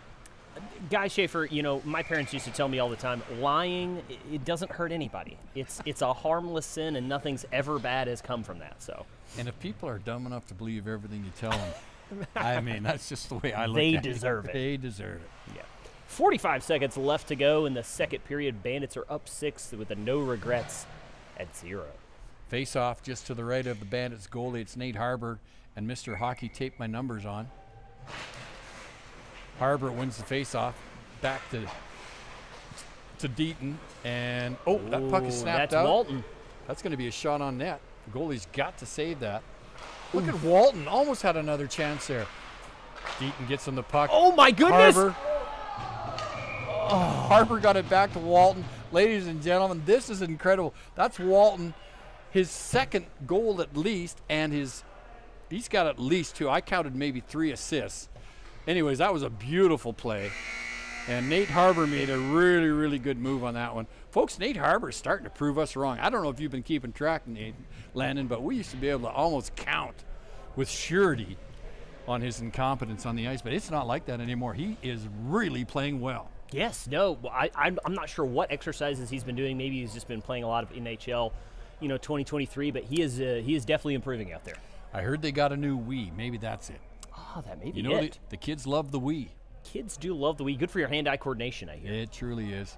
Guy Schaefer, my parents used to tell me all the time, lying, it doesn't hurt anybody. It's a harmless sin, and nothing's ever bad has come from that. So. And if people are dumb enough to believe everything you tell them, I mean, that's just the way I look at it. They deserve it. They deserve it. Yeah. 45 seconds left to go in the second period. Bandits are up 6 with a no regrets at 0. Face off just to the right of the Bandits goalie. It's Nate Harbour, and Mr. Hockey taped my numbers on. Harbour wins the face-off, back to Deaton, and that puck is snapped out. That's Walton. That's going to be a shot on net. The goalie's got to save that. Look at Walton, almost had another chance there. Deaton gets on the puck. Oh my goodness! Harbour got it back to Walton. Ladies and gentlemen, this is incredible. That's Walton, his second goal at least, and he's got at least 2. I counted maybe 3 assists. Anyways, that was a beautiful play. And Nate Harbour made a really, really good move on that one. Folks, Nate Harbour is starting to prove us wrong. I don't know if you've been keeping track, Nate, Landon, but we used to be able to almost count with surety on his incompetence on the ice, but it's not like that anymore. He is really playing well. Yes, no, I'm not sure what exercises he's been doing. Maybe he's just been playing a lot of NHL, 2023, but he is definitely improving out there. I heard they got a new Wii. Maybe that's it. Oh, that may be it. The kids love the Wii. Kids do love the Wii. Good for your hand-eye coordination, I hear. It truly is.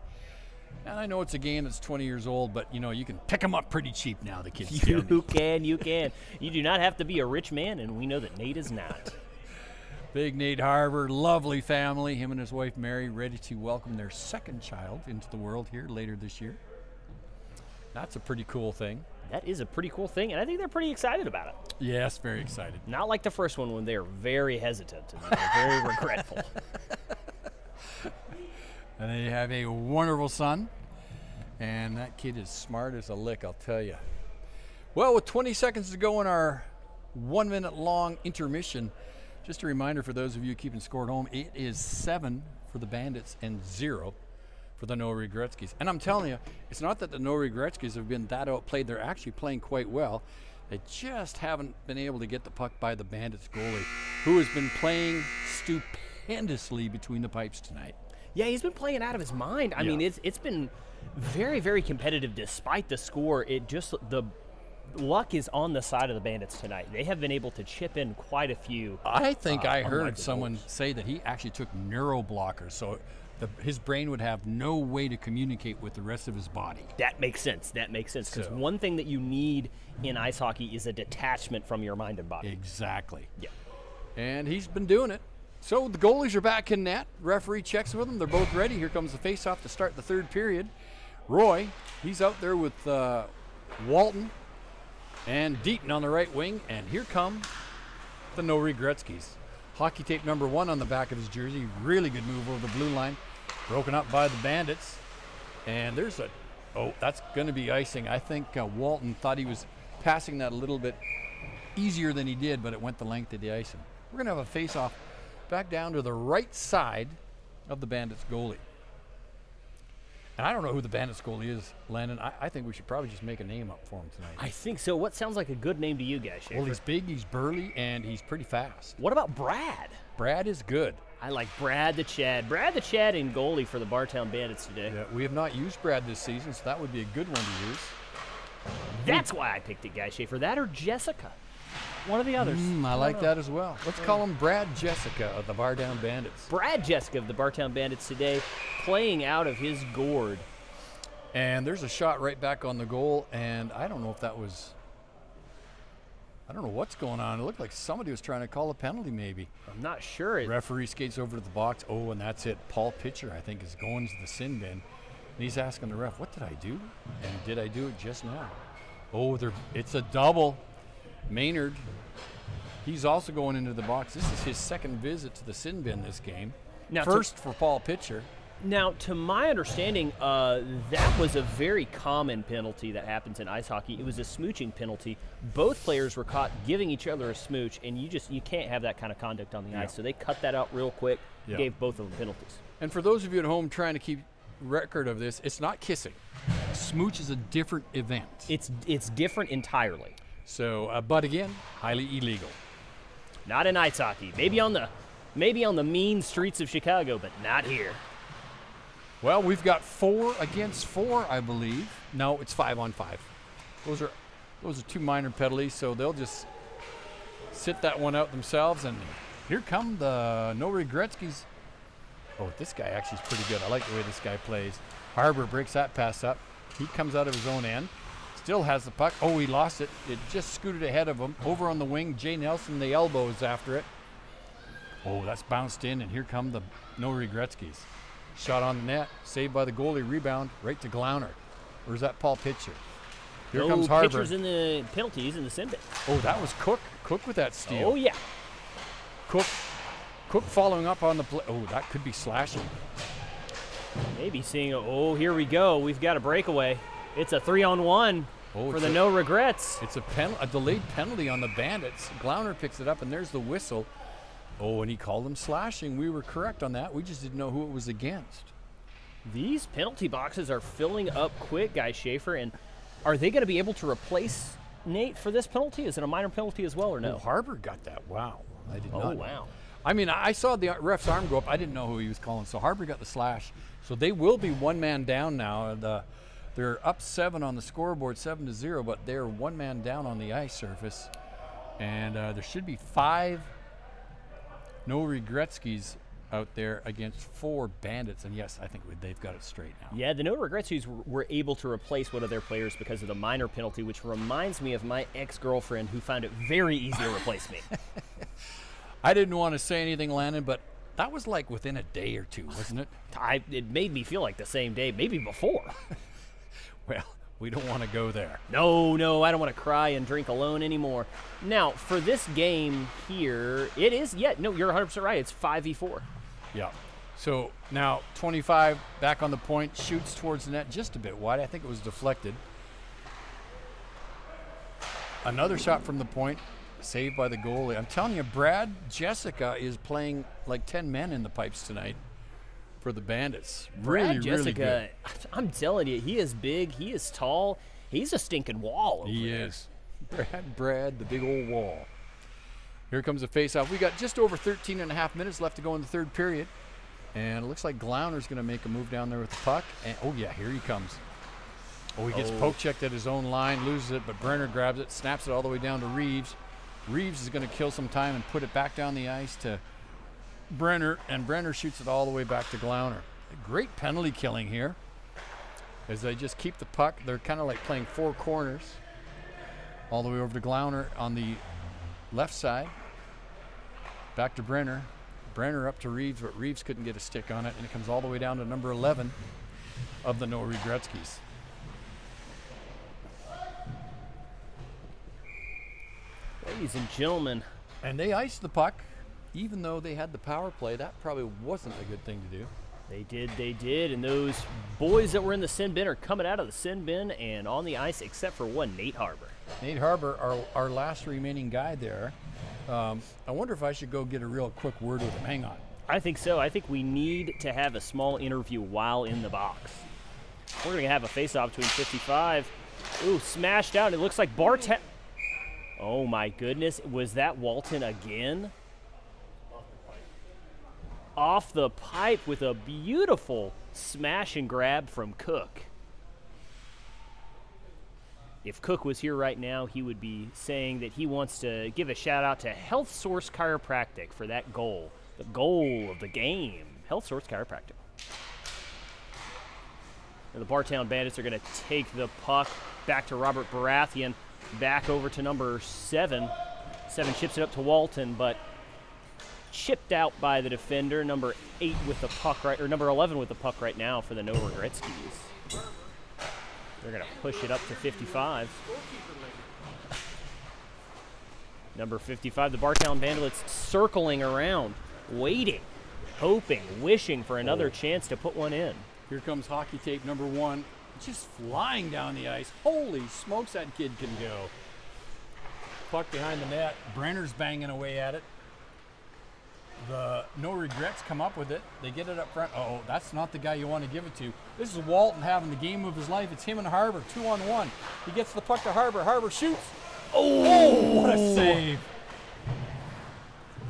And I know it's a game that's 20 years old, but, you can pick them up pretty cheap now, the kids. You can. You do not have to be a rich man, and we know that Nate is not. Big Nate Harbor, lovely family. Him and his wife Mary ready to welcome their second child into the world here later this year. That's a pretty cool thing. That is a pretty cool thing, and I think they're pretty excited about it. Yes, very excited. Not like the first one when they were very hesitant and they were very regretful. And they have a wonderful son, and that kid is smart as a lick, I'll tell you. Well, with 20 seconds to go in our 1 minute long intermission, just a reminder for those of you keeping score at home, it is 7 for the Bandits and 0 for the No Regretzkys. And I'm telling you, it's not that the No Regretzkys have been that outplayed. They're actually playing quite well. They just haven't been able to get the puck by the Bandits goalie, who has been playing stupendously between the pipes tonight. Yeah, he's been playing out of his mind. I mean, it's been very, very competitive despite the score. The luck is on the side of the Bandits tonight. They have been able to chip in quite a few. I think I heard someone say that he actually took neuroblockers, so his brain would have no way to communicate with the rest of his body. That makes sense. Because one thing that you need in ice hockey is a detachment from your mind and body. Exactly. Yeah. And he's been doing it. So the goalies are back in net. Referee checks with them. They're both ready. Here comes the face-off to start the third period. Roy, he's out there with Walton and Deaton on the right wing. And here come the No Regretzkys. Hockey tape number 1 on the back of his jersey. Really good move over the blue line. Broken up by the Bandits. And there's that's going to be icing. I think Walton thought he was passing that a little bit easier than he did, but it went the length of the icing. We're going to have a face-off back down to the right side of the Bandits goalie. And I don't know who the Bandits goalie is, Landon. I think we should probably just make a name up for him tonight. I think so. What sounds like a good name to you guys, Schaefer? Well, he's big, he's burly, and he's pretty fast. What about Brad? Brad is good. I like Brad the Chad. Brad the Chad in goalie for the Bartown Bandits today. Yeah, we have not used Brad this season, so that would be a good one to use. That's why I picked it, guys, Schaefer. That or Jessica. One of the others. I like that as well. Let's call him Brad Jessica of the Bartown Bandits. Brad Jessica of the Bartown Bandits today, playing out of his gourd. And there's a shot right back on the goal, and I don't know if that was, I don't know what's going on. It looked like somebody was trying to call a penalty maybe. I'm not sure. Referee skates over to the box. Oh, and that's it. Paul Pitcher, I think, is going to the sin bin. And he's asking the ref, what did I do? And did I do it just now? Oh, it's a double. Maynard, he's also going into the box. This is his second visit to the sin bin this game. Now, first for Paul Pitcher. Now, to my understanding, that was a very common penalty that happens in ice hockey. It was a smooching penalty. Both players were caught giving each other a smooch, and you can't have that kind of conduct on the ice. So they cut that out real quick, gave both of them penalties. And for those of you at home trying to keep record of this, it's not kissing. Smooch is a different event. It's different entirely. So, but again, highly illegal. Not in ice hockey. Maybe on the mean streets of Chicago, but not here. Well, we've got 4 against 4, I believe. No, it's 5 on 5. Those are 2 minor penalties, so they'll just sit that one out themselves. And here come the No Regretzkys. Oh, this guy actually is pretty good. I like the way this guy plays. Harbor breaks that pass up. He comes out of his own end. Still has the puck. Oh, he lost it. It just scooted ahead of him. Over on the wing, Jay Nelson, the elbows after it. Oh, that's bounced in, and here come the No Regretzkys. Shot on the net, saved by the goalie, rebound, right to Glauner. Or is that Paul Pitcher? Here comes Harbor. Pitcher's in the penalties in the sin bin. Oh, that was Cook. Cook with that steal. Oh, yeah. Cook following up on the play. Oh, that could be slashing. Maybe seeing, here we go. We've got a breakaway. It's a 3-on-1 for the No Regrets. It's a delayed penalty on the Bandits. Glauner picks it up, and there's the whistle. Oh, and he called him slashing. We were correct on that. We just didn't know who it was against. These penalty boxes are filling up quick, guys, Schaefer. And are they going to be able to replace Nate for this penalty? Is it a minor penalty as well or no? Oh, Harbor got that. Wow. I did not. Oh, wow. I mean, I saw the ref's arm go up. I didn't know who he was calling. So Harbor got the slash. So they will be 1 man down now. They're up 7 on the scoreboard, 7-0, but they're 1 man down on the ice surface. And there should be 5 No Regretzkys out there against 4 Bandits, and yes, I think they've got it straight now. Yeah, the No Regretzkys were able to replace one of their players because of the minor penalty, which reminds me of my ex-girlfriend who found it very easy to replace me. I didn't want to say anything, Landon, but that was like within a day or two, wasn't it? It made me feel like the same day, maybe before. Well, we don't want to go there. No, I don't want to cry and drink alone anymore. Now, for this game here, it is, you're 100% right. It's 5v4. Yeah. So now 25 back on the point, shoots towards the net just a bit wide. I think it was deflected. Another shot from the point, saved by the goalie. I'm telling you, Brad Jessica is playing like 10 men in the pipes tonight for the Bandits. Brad Really Jessica, good. I'm telling you, he is big, he is tall, he's a stinking wall over He there. is. Brad, the big old wall. Here comes the faceoff. We got just over 13 and a half minutes left to go in the third period. And it looks like Glauner's going to make a move down there with the puck. And oh, yeah, here he comes. Oh, he gets poke-checked at his own line, loses it, but Brenner grabs it, snaps it all the way down to Reeves. Reeves is going to kill some time and put it back down the ice to Brenner, and Brenner shoots it all the way back to Glauner. Great penalty killing here as they just keep the puck. They're kind of like playing four corners all the way over to Glauner on the left side. Back to Brenner. Brenner up to Reeves, but Reeves couldn't get a stick on it, and it comes all the way down to number 11 of the No Regretzkys. Ladies and gentlemen. And they iced the puck, even though they had the power play. That probably wasn't a good thing to do. They did, and those boys that were in the sin bin are coming out of the sin bin and on the ice except for one, Nate Harbor. Nate Harbor, our last remaining guy there. I wonder if I should go get a real quick word with him. Hang on. I think so. I think we need to have a small interview while in the box. We're going to have a face-off between 55. Ooh, smashed out. It looks like Bartek. Oh, my goodness. Was that Walton again? Off the pipe with a beautiful smash and grab from Cook. If Cook was here right now, he would be saying that he wants to give a shout-out to Health Source Chiropractic for that goal. The goal of the game. Health Source Chiropractic. And the Bartown Bandits are going to take the puck back to Robert Baratheon, back over to number 7. 7 chips it up to Walton, but chipped out by the defender. Number 8 with the puck right, or number 11 with the puck right now for the No Regretzkys. They're going to push it up to 55. Number 55, the Bartown Bandits circling around, waiting, hoping, wishing for another chance to put one in. Here comes hockey tape number 1, just flying down the ice. Holy smokes, that kid can go. Puck behind the net. Brenner's banging away at it. The No Regrets come up with it. They get it up front. Oh, that's not the guy you want to give it to. This is Walton having the game of his life. It's him and Harbor, 2-on-1. He gets the puck to Harbor. Harbor shoots. Oh, what a save.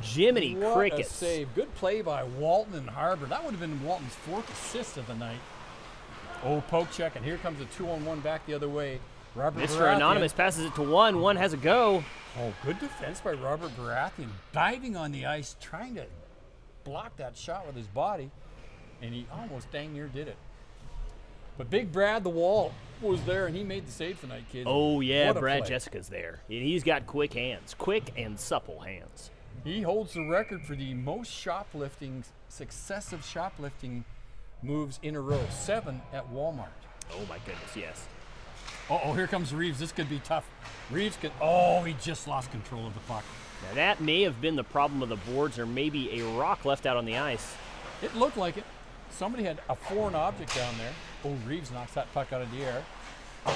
Jiminy What Crickets. a save. Good play by Walton and Harbor. That would have been Walton's 4th assist of the night. Oh, poke check, and here comes a 2-on-1 back the other way. Robert Mr. Baratheon. Anonymous passes it to 1. 1 has a go. Oh, good defense by Robert Baratheon. Diving on the ice, trying to block that shot with his body, and he almost dang near did it. But Big Brad, the wall, was there, and he made the save tonight, kids. Oh, yeah, What a Brad play. Jessica's there. And he's got quick hands. Quick and supple hands. He holds the record for the most successive shoplifting moves in a row. 7 at Walmart. Oh, my goodness, yes. Oh, here comes Reeves. This could be tough. Reeves could. Oh, he just lost control of the puck. Now, that may have been the problem of the boards, or maybe a rock left out on the ice. It looked like it. Somebody had a foreign object down there. Oh, Reeves knocks that puck out of the air.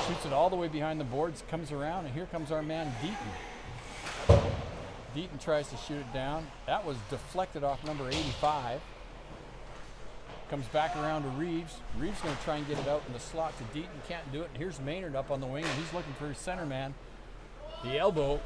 Shoots it all the way behind the boards, comes around, and here comes our man Deaton. Deaton tries to shoot it down. That was deflected off number 85. Comes back around to Reeves. Reeves going to try and get it out in the slot to Deaton. Can't do it. And here's Maynard up on the wing, and he's looking for his center man. The elbow.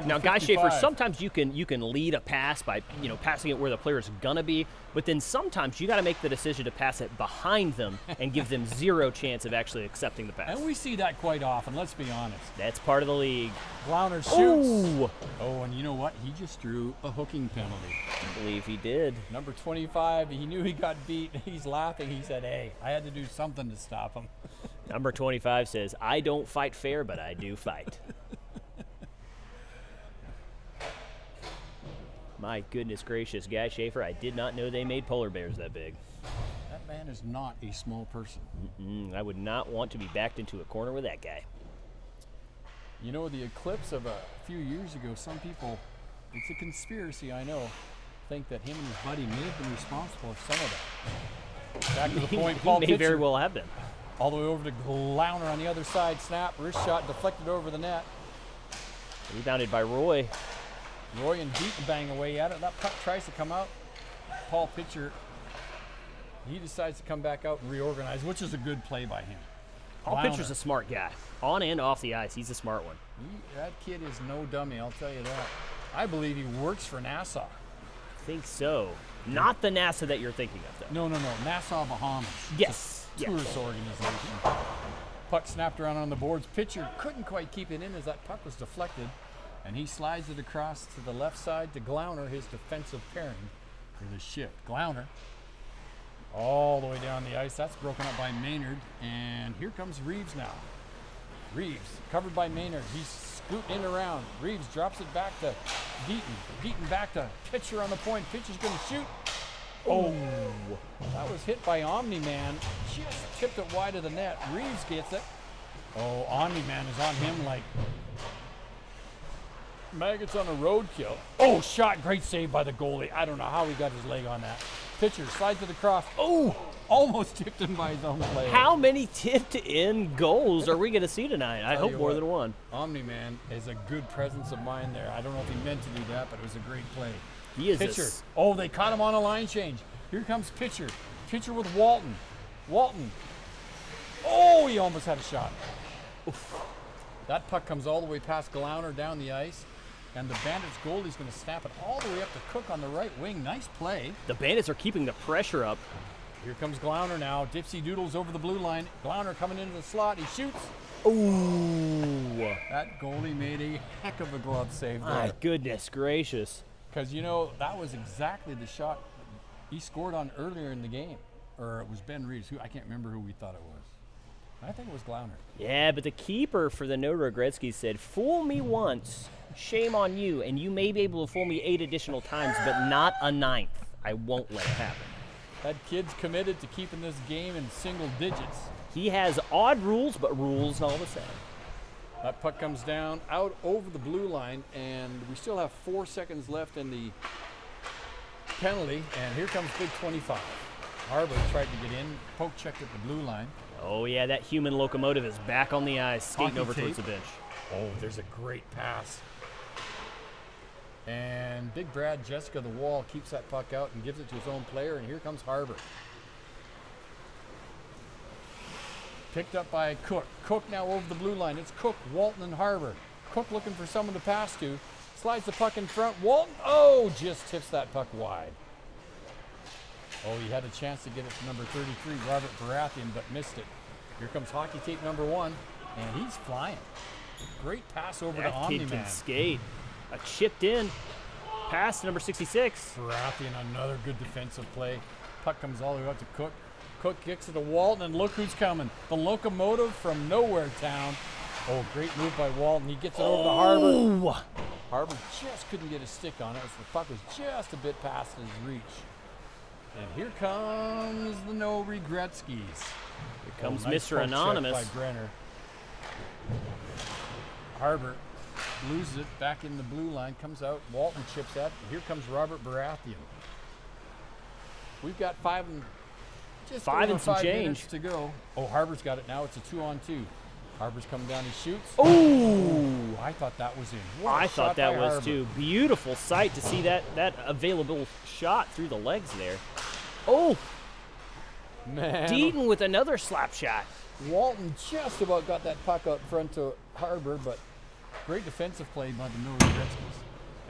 Now, Guy Schaefer, sometimes you can lead a pass by passing it where the player's gonna be, but then sometimes you got to make the decision to pass it behind them and give them zero chance of actually accepting the pass. And we see that quite often. Let's be honest. That's part of the league. Glauner shoots. Ooh. Oh, and you know what? He just drew a hooking penalty. I believe he did. Number 25, he knew he got beat. He's laughing. He said, hey, I had to do something to stop him. Number 25 says, I don't fight fair, but I do fight. My goodness gracious, Guy Schaefer, I did not know they made polar bears that big. That man is not a small person. I would not want to be backed into a corner with that guy. You know, the eclipse of a few years ago, some people, it's a conspiracy, I know, think that him and his buddy may have been responsible for some of that. Back to the point, Paul He may Pitcher, very well have been. all the way over to Glauner on the other side, snap, wrist shot deflected over the net. Rebounded by Roy. Roy and Deaton bang away at it. That puck tries to come out. Paul Pitcher, he decides to come back out and reorganize, which is a good play by him. Paul Glauner. Pitcher's a smart guy. On and off the ice, he's a smart one. That kid is no dummy, I'll tell you that. I believe he works for NASA. I think so. Not the NASA that you're thinking of, though. No. Nassau, Bahamas. Yes. It's a tourist organization. Puck snapped around on the boards. Pitcher couldn't quite keep it in as that puck was deflected. And he slides it across to the left side to Glauner, his defensive pairing for the shift. Glauner all the way down the ice. That's broken up by Maynard. And here comes Reeves now. Reeves covered by Maynard. He's scooting in around. Reeves drops it back to Deaton. Deaton back to Pitcher on the point. Pitcher's going to shoot. Oh, that was hit by Omni-Man. Just tipped it wide of the net. Reeves gets it. Oh, Omni-Man is on him like maggots on a roadkill. Oh, shot. Great save by the goalie. I don't know how he got his leg on that. Pitcher slides to the cross. Oh, almost tipped him by his own player. How many tipped-in goals are we going to see tonight? I hope more than one. Omni-Man is a good presence of mind there. I don't know if he meant to do that, but it was a great play. He is Pitcher. Oh, they caught him on a line change. Here comes Pitcher. Pitcher with Walton. Walton. Oh, he almost had a shot. Oof. That puck comes all the way past Glauner down the ice. And the Bandits goalie's going to snap it all the way up to Cook on the right wing. Nice play. The Bandits are keeping the pressure up. Here comes Glauner now. Dipsy doodles over the blue line. Glauner coming into the slot. He shoots. Ooh. That goalie made a heck of a glove save there. My goodness gracious. Because, you know, that was exactly the shot he scored on earlier in the game. Or it was Ben Reeves. I can't remember who we thought it was. I think it was Glauner. Yeah, but the keeper for the No Regretzkys said, "Fool me once, shame on you, and you may be able to fool me 8 additional times, but not a 9th. I won't let it happen." That kid's committed to keeping this game in single digits. He has odd rules, but rules all the same. That puck comes down out over the blue line, and we still have 4 seconds left in the penalty, and here comes Big 25. Harbour tried to get in, poke checked at the blue line. Oh, yeah, that human locomotive is back on the ice, skating Hockey over tape. towards the bench. Oh, there's a great pass. And Big Brad Jessica the Wall keeps that puck out and gives it to his own player, and here comes Harbour. Picked up by Cook. Cook now over the blue line. It's Cook, Walton, and Harbour. Cook looking for someone to pass to. Slides the puck in front. Walton, just tips that puck wide. Oh, he had a chance to get it to number 33, Robert Baratheon, but missed it. Here comes hockey tape number 1, and he's flying. Great pass over to That kid Omni-Man. can skate. A chipped in pass to number 66. Baratheon, another good defensive play. Puck comes all the way up to Cook. Cook kicks it to Walton, and look who's coming. The locomotive from Nowhere Town. Oh, great move by Walton. He gets it over to Harbour. Harbour just couldn't get a stick on it, so the puck was just a bit past his reach. And here comes the No Regretzkys. Here comes nice Mr. poke check Anonymous. by Brenner. Harbour loses it back in the blue line, comes out. Walton chips that. Here comes Robert Baratheon. We've got 5 and some change minutes to go. Oh, Harbour's got it now. It's a 2-on-2. Harbour's coming down. He shoots. Ooh! I thought that was in. What a I shot thought that by was Harbour. too. Beautiful sight to see that available shot through the legs there. Oh! Man, Deaton with another slap shot. Walton just about got that puck out front to Harbour, but great defensive play by the No Regretzkys.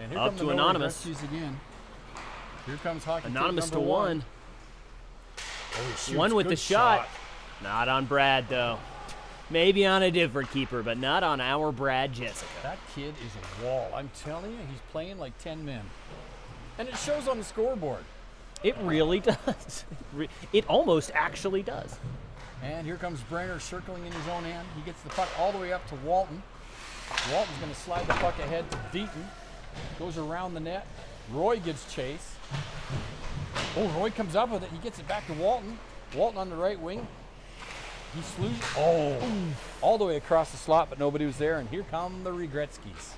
And here Up come to the Anonymous. No Regretzkys again. Here comes hockey tape Anonymous to number 1. Oh, he shoots. One with Good the shot. Not on Brad, though. Maybe on a different keeper, but not on our Brad Jessica. That kid is a wall. I'm telling you, he's playing like 10 men. And it shows on the scoreboard. It really does. It almost actually does. And here comes Brenner circling in his own end. He gets the puck all the way up to Walton. Walton's going to slide the puck ahead to Deaton. Goes around the net. Roy gets chase. Oh, Roy comes up with it. He gets it back to Walton. Walton on the right wing. He slews. Oh, all the way across the slot, but nobody was there. And here come the Regretzkys.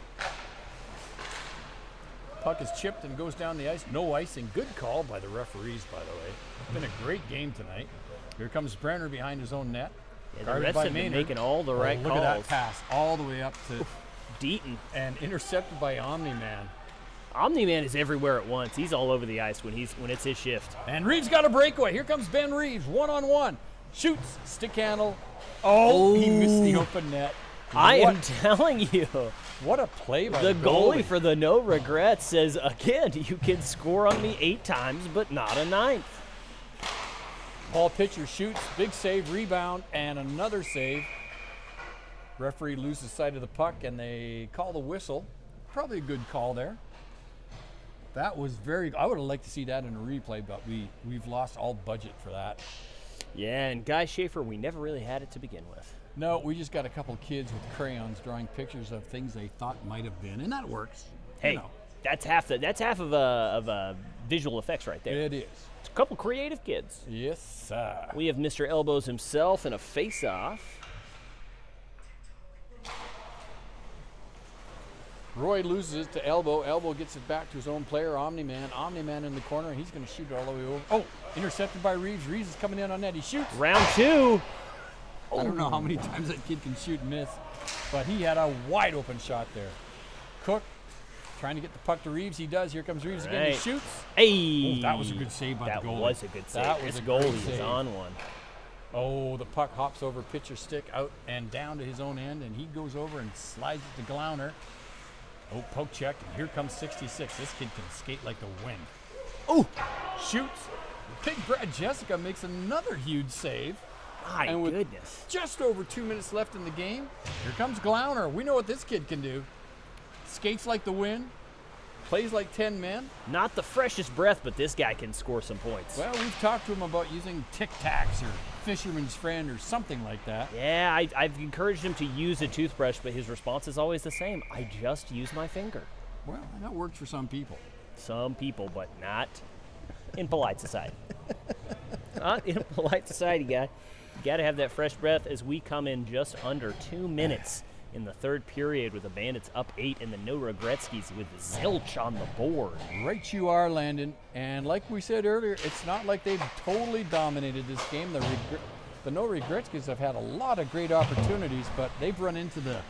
Puck is chipped and goes down the ice. No icing. Good call by the referees, by the way. It's been a great game tonight. Here comes Brenner behind his own net. Yeah, the refs have been making all the right calls. Look at that pass all the way up to Deaton. And intercepted by Omni-Man. Omni-Man is everywhere at once. He's all over the ice when it's his shift. And Reeves got a breakaway. Here comes Ben Reeves, one-on-one. Shoots, stick handle. Oh, he missed the open net. I am telling you. What a play by the goalie. For the No Regrets says, again, you can score on me 8 times, but not a 9th. Paul Pitcher shoots, big save, rebound, and another save. Referee loses sight of the puck, and they call the whistle. Probably a good call there. That was I would have liked to see that in a replay, but we've lost all budget for that. Yeah, and Guy Schaefer, we never really had it to begin with. No, we just got a couple kids with crayons drawing pictures of things they thought might have been, and that works. Hey, that's half of visual effects right there. It is. It's a couple creative kids. Yes, sir. We have Mr. Elbows himself in a face-off. Roy loses it to Elbow. Elbow gets it back to his own player, Omni-Man. Omni-Man in the corner. He's going to shoot it all the way over. Oh, intercepted by Reeves. Reeves is coming in on net. He shoots. Round 2. I don't know how many times that kid can shoot and miss, but he had a wide open shot there. Cook trying to get the puck to Reeves. He does. Here comes Reeves again. Right. He shoots. Hey. Oh, that was a good save by the goalie. That was a good save. That was this a great goalie save. is on one. Oh, the puck hops over pitcher stick out and down to his own end, and he goes over and slides it to Glauner. Oh, poke check, and here comes 66. This kid can skate like the wind. Oh, shoots. Big Brad Jessica makes another huge save. My and with goodness. Just over 2 minutes left in the game, here comes Glauner. We know what this kid can do. Skates like the wind, plays like 10 men. Not the freshest breath, but this guy can score some points. Well, we've talked to him about using Tic Tacs or Fisherman's Friend or something like that. Yeah, I've encouraged him to use a toothbrush, but his response is always the same. I just use my finger. Well, that works for some people. Some people, but not in polite society. Not in polite society, guy. You got to have that fresh breath as we come in just under 2 minutes in the third period with the Bandits up 8 and the No Regretskys with zilch on the board. Right you are, Landon. And like we said earlier, it's not like they've totally dominated this game. The No Regretskys have had a lot of great opportunities, but they've run into the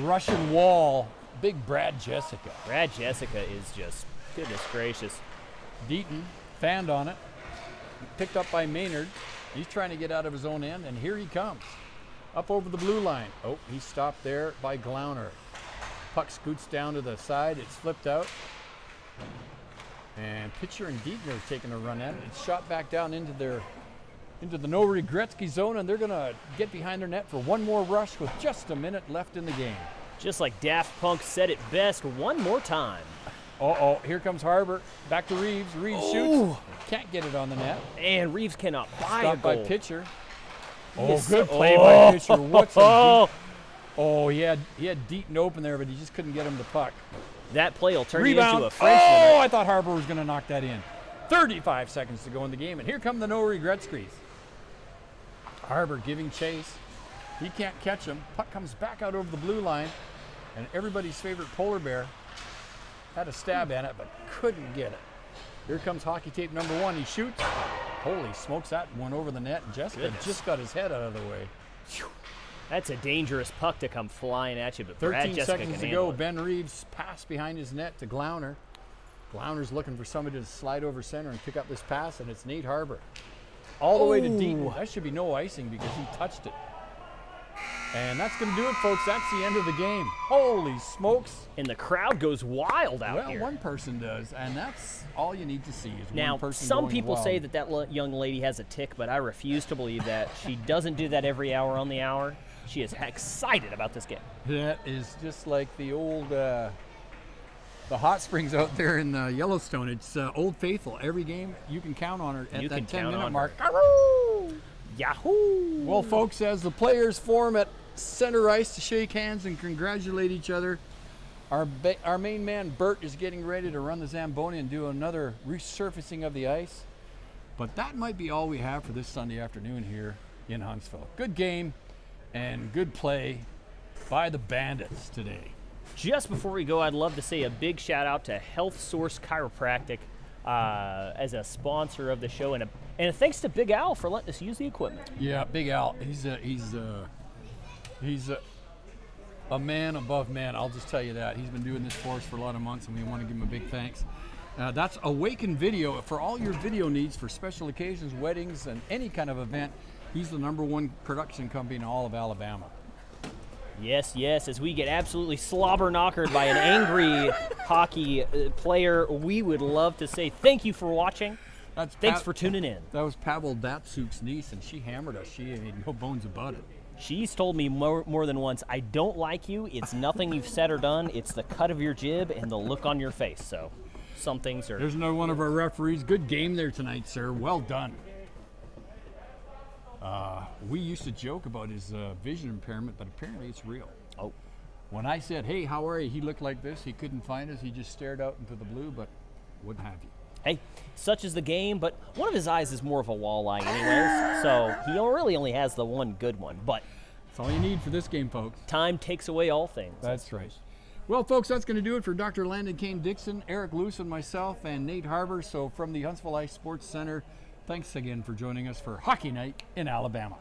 Russian wall. Big Brad Jessica. Brad Jessica is just, goodness gracious. Deaton fanned on it. Picked up by Maynard. He's trying to get out of his own end, and here he comes. Up over the blue line. Oh, he stopped there by Glauner. Puck scoots down to the side. It's flipped out. And Pitcher and Deaton are taking a run at it. It's shot back down into the No Regretsky zone, and they're going to get behind their net for one more rush with just a minute left in the game. Just like Daft Punk said it best, one more time. Uh-oh, here comes Harbor. Back to Reeves. Reeves shoots. Can't get it on the net. And Reeves cannot buy Stopped a goal. by Pitcher. Oh, Yes. good play by Pitcher. What's a he had Deaton open there, but he just couldn't get him the puck. That play will turn Rebound. you into a Frenchman. Oh, I thought Harbor was going to knock that in. 35 seconds to go in the game, and here come the No Regretskys. Harbor giving chase. He can't catch him. Puck comes back out over the blue line, and everybody's favorite polar bear had a stab at it, but couldn't get it. Here comes hockey tape number 1. He shoots. Holy smokes, that one over the net. And Jessica just got his head out of the way. That's a dangerous puck to come flying at you, but Brad 13 Jessica seconds can to handle go. it. Ben Reeves passed behind his net to Glauner. Glauner's looking for somebody to slide over center and pick up this pass, and it's Nate Harbor. All the way to Deaton. That should be no icing because he touched it. And that's going to do it, folks. That's the end of the game. Holy smokes. And the crowd goes wild out Well, here. one person does, and that's all you need to see is Now, one person some going people wild. say that young lady has a tick, but I refuse to believe that. She doesn't do that every hour on the hour. She is excited about this game. That is just like the old, the hot springs out there in Yellowstone. It's Old Faithful. Every game, you can count on her at You can that count 10-minute on mark. Yahoo! Well, folks, as the players form at center ice to shake hands and congratulate each other, Our main man, Bert, is getting ready to run the Zamboni and do another resurfacing of the ice. But that might be all we have for this Sunday afternoon here in Huntsville. Good game and good play by the Bandits today. Just before we go, I'd love to say a big shout out to Health Source Chiropractic as a sponsor of the show, and thanks to Big Al for letting us use the equipment. Yeah, Big Al, he's a man above man. I'll just tell you that. He's been doing this for us for a lot of months, and we want to give him a big thanks. That's Awaken Video for all your video needs for special occasions, weddings, and any kind of event. He's the #1 production company in all of Alabama. Yes, as we get absolutely slobber knockered by an angry hockey player, we would love to say thank you for watching. Thanks for tuning in. That was Pavel Datsuk's niece, and she hammered us. She made no bones about it. She's told me more than once, I don't like you. It's nothing you've said or done. It's the cut of your jib and the look on your face. So some things are... There's another one of our referees. Good game there tonight, sir. Well done. We used to joke about his vision impairment, but apparently it's real. Oh. When I said, hey, how are you? He looked like this. He couldn't find us. He just stared out into the blue, but wouldn't have you. Hey, such is the game, but one of his eyes is more of a walleye anyways, so he really only has the one good one. But that's all you need for this game, folks. Time takes away all things. That's right. Well, folks, that's going to do it for Dr. Landon Kane Dixon, Eric Lewis, and myself, and Nate Harbor. So from the Huntsville Ice Sports Center, thanks again for joining us for Hockey Night in Alabama.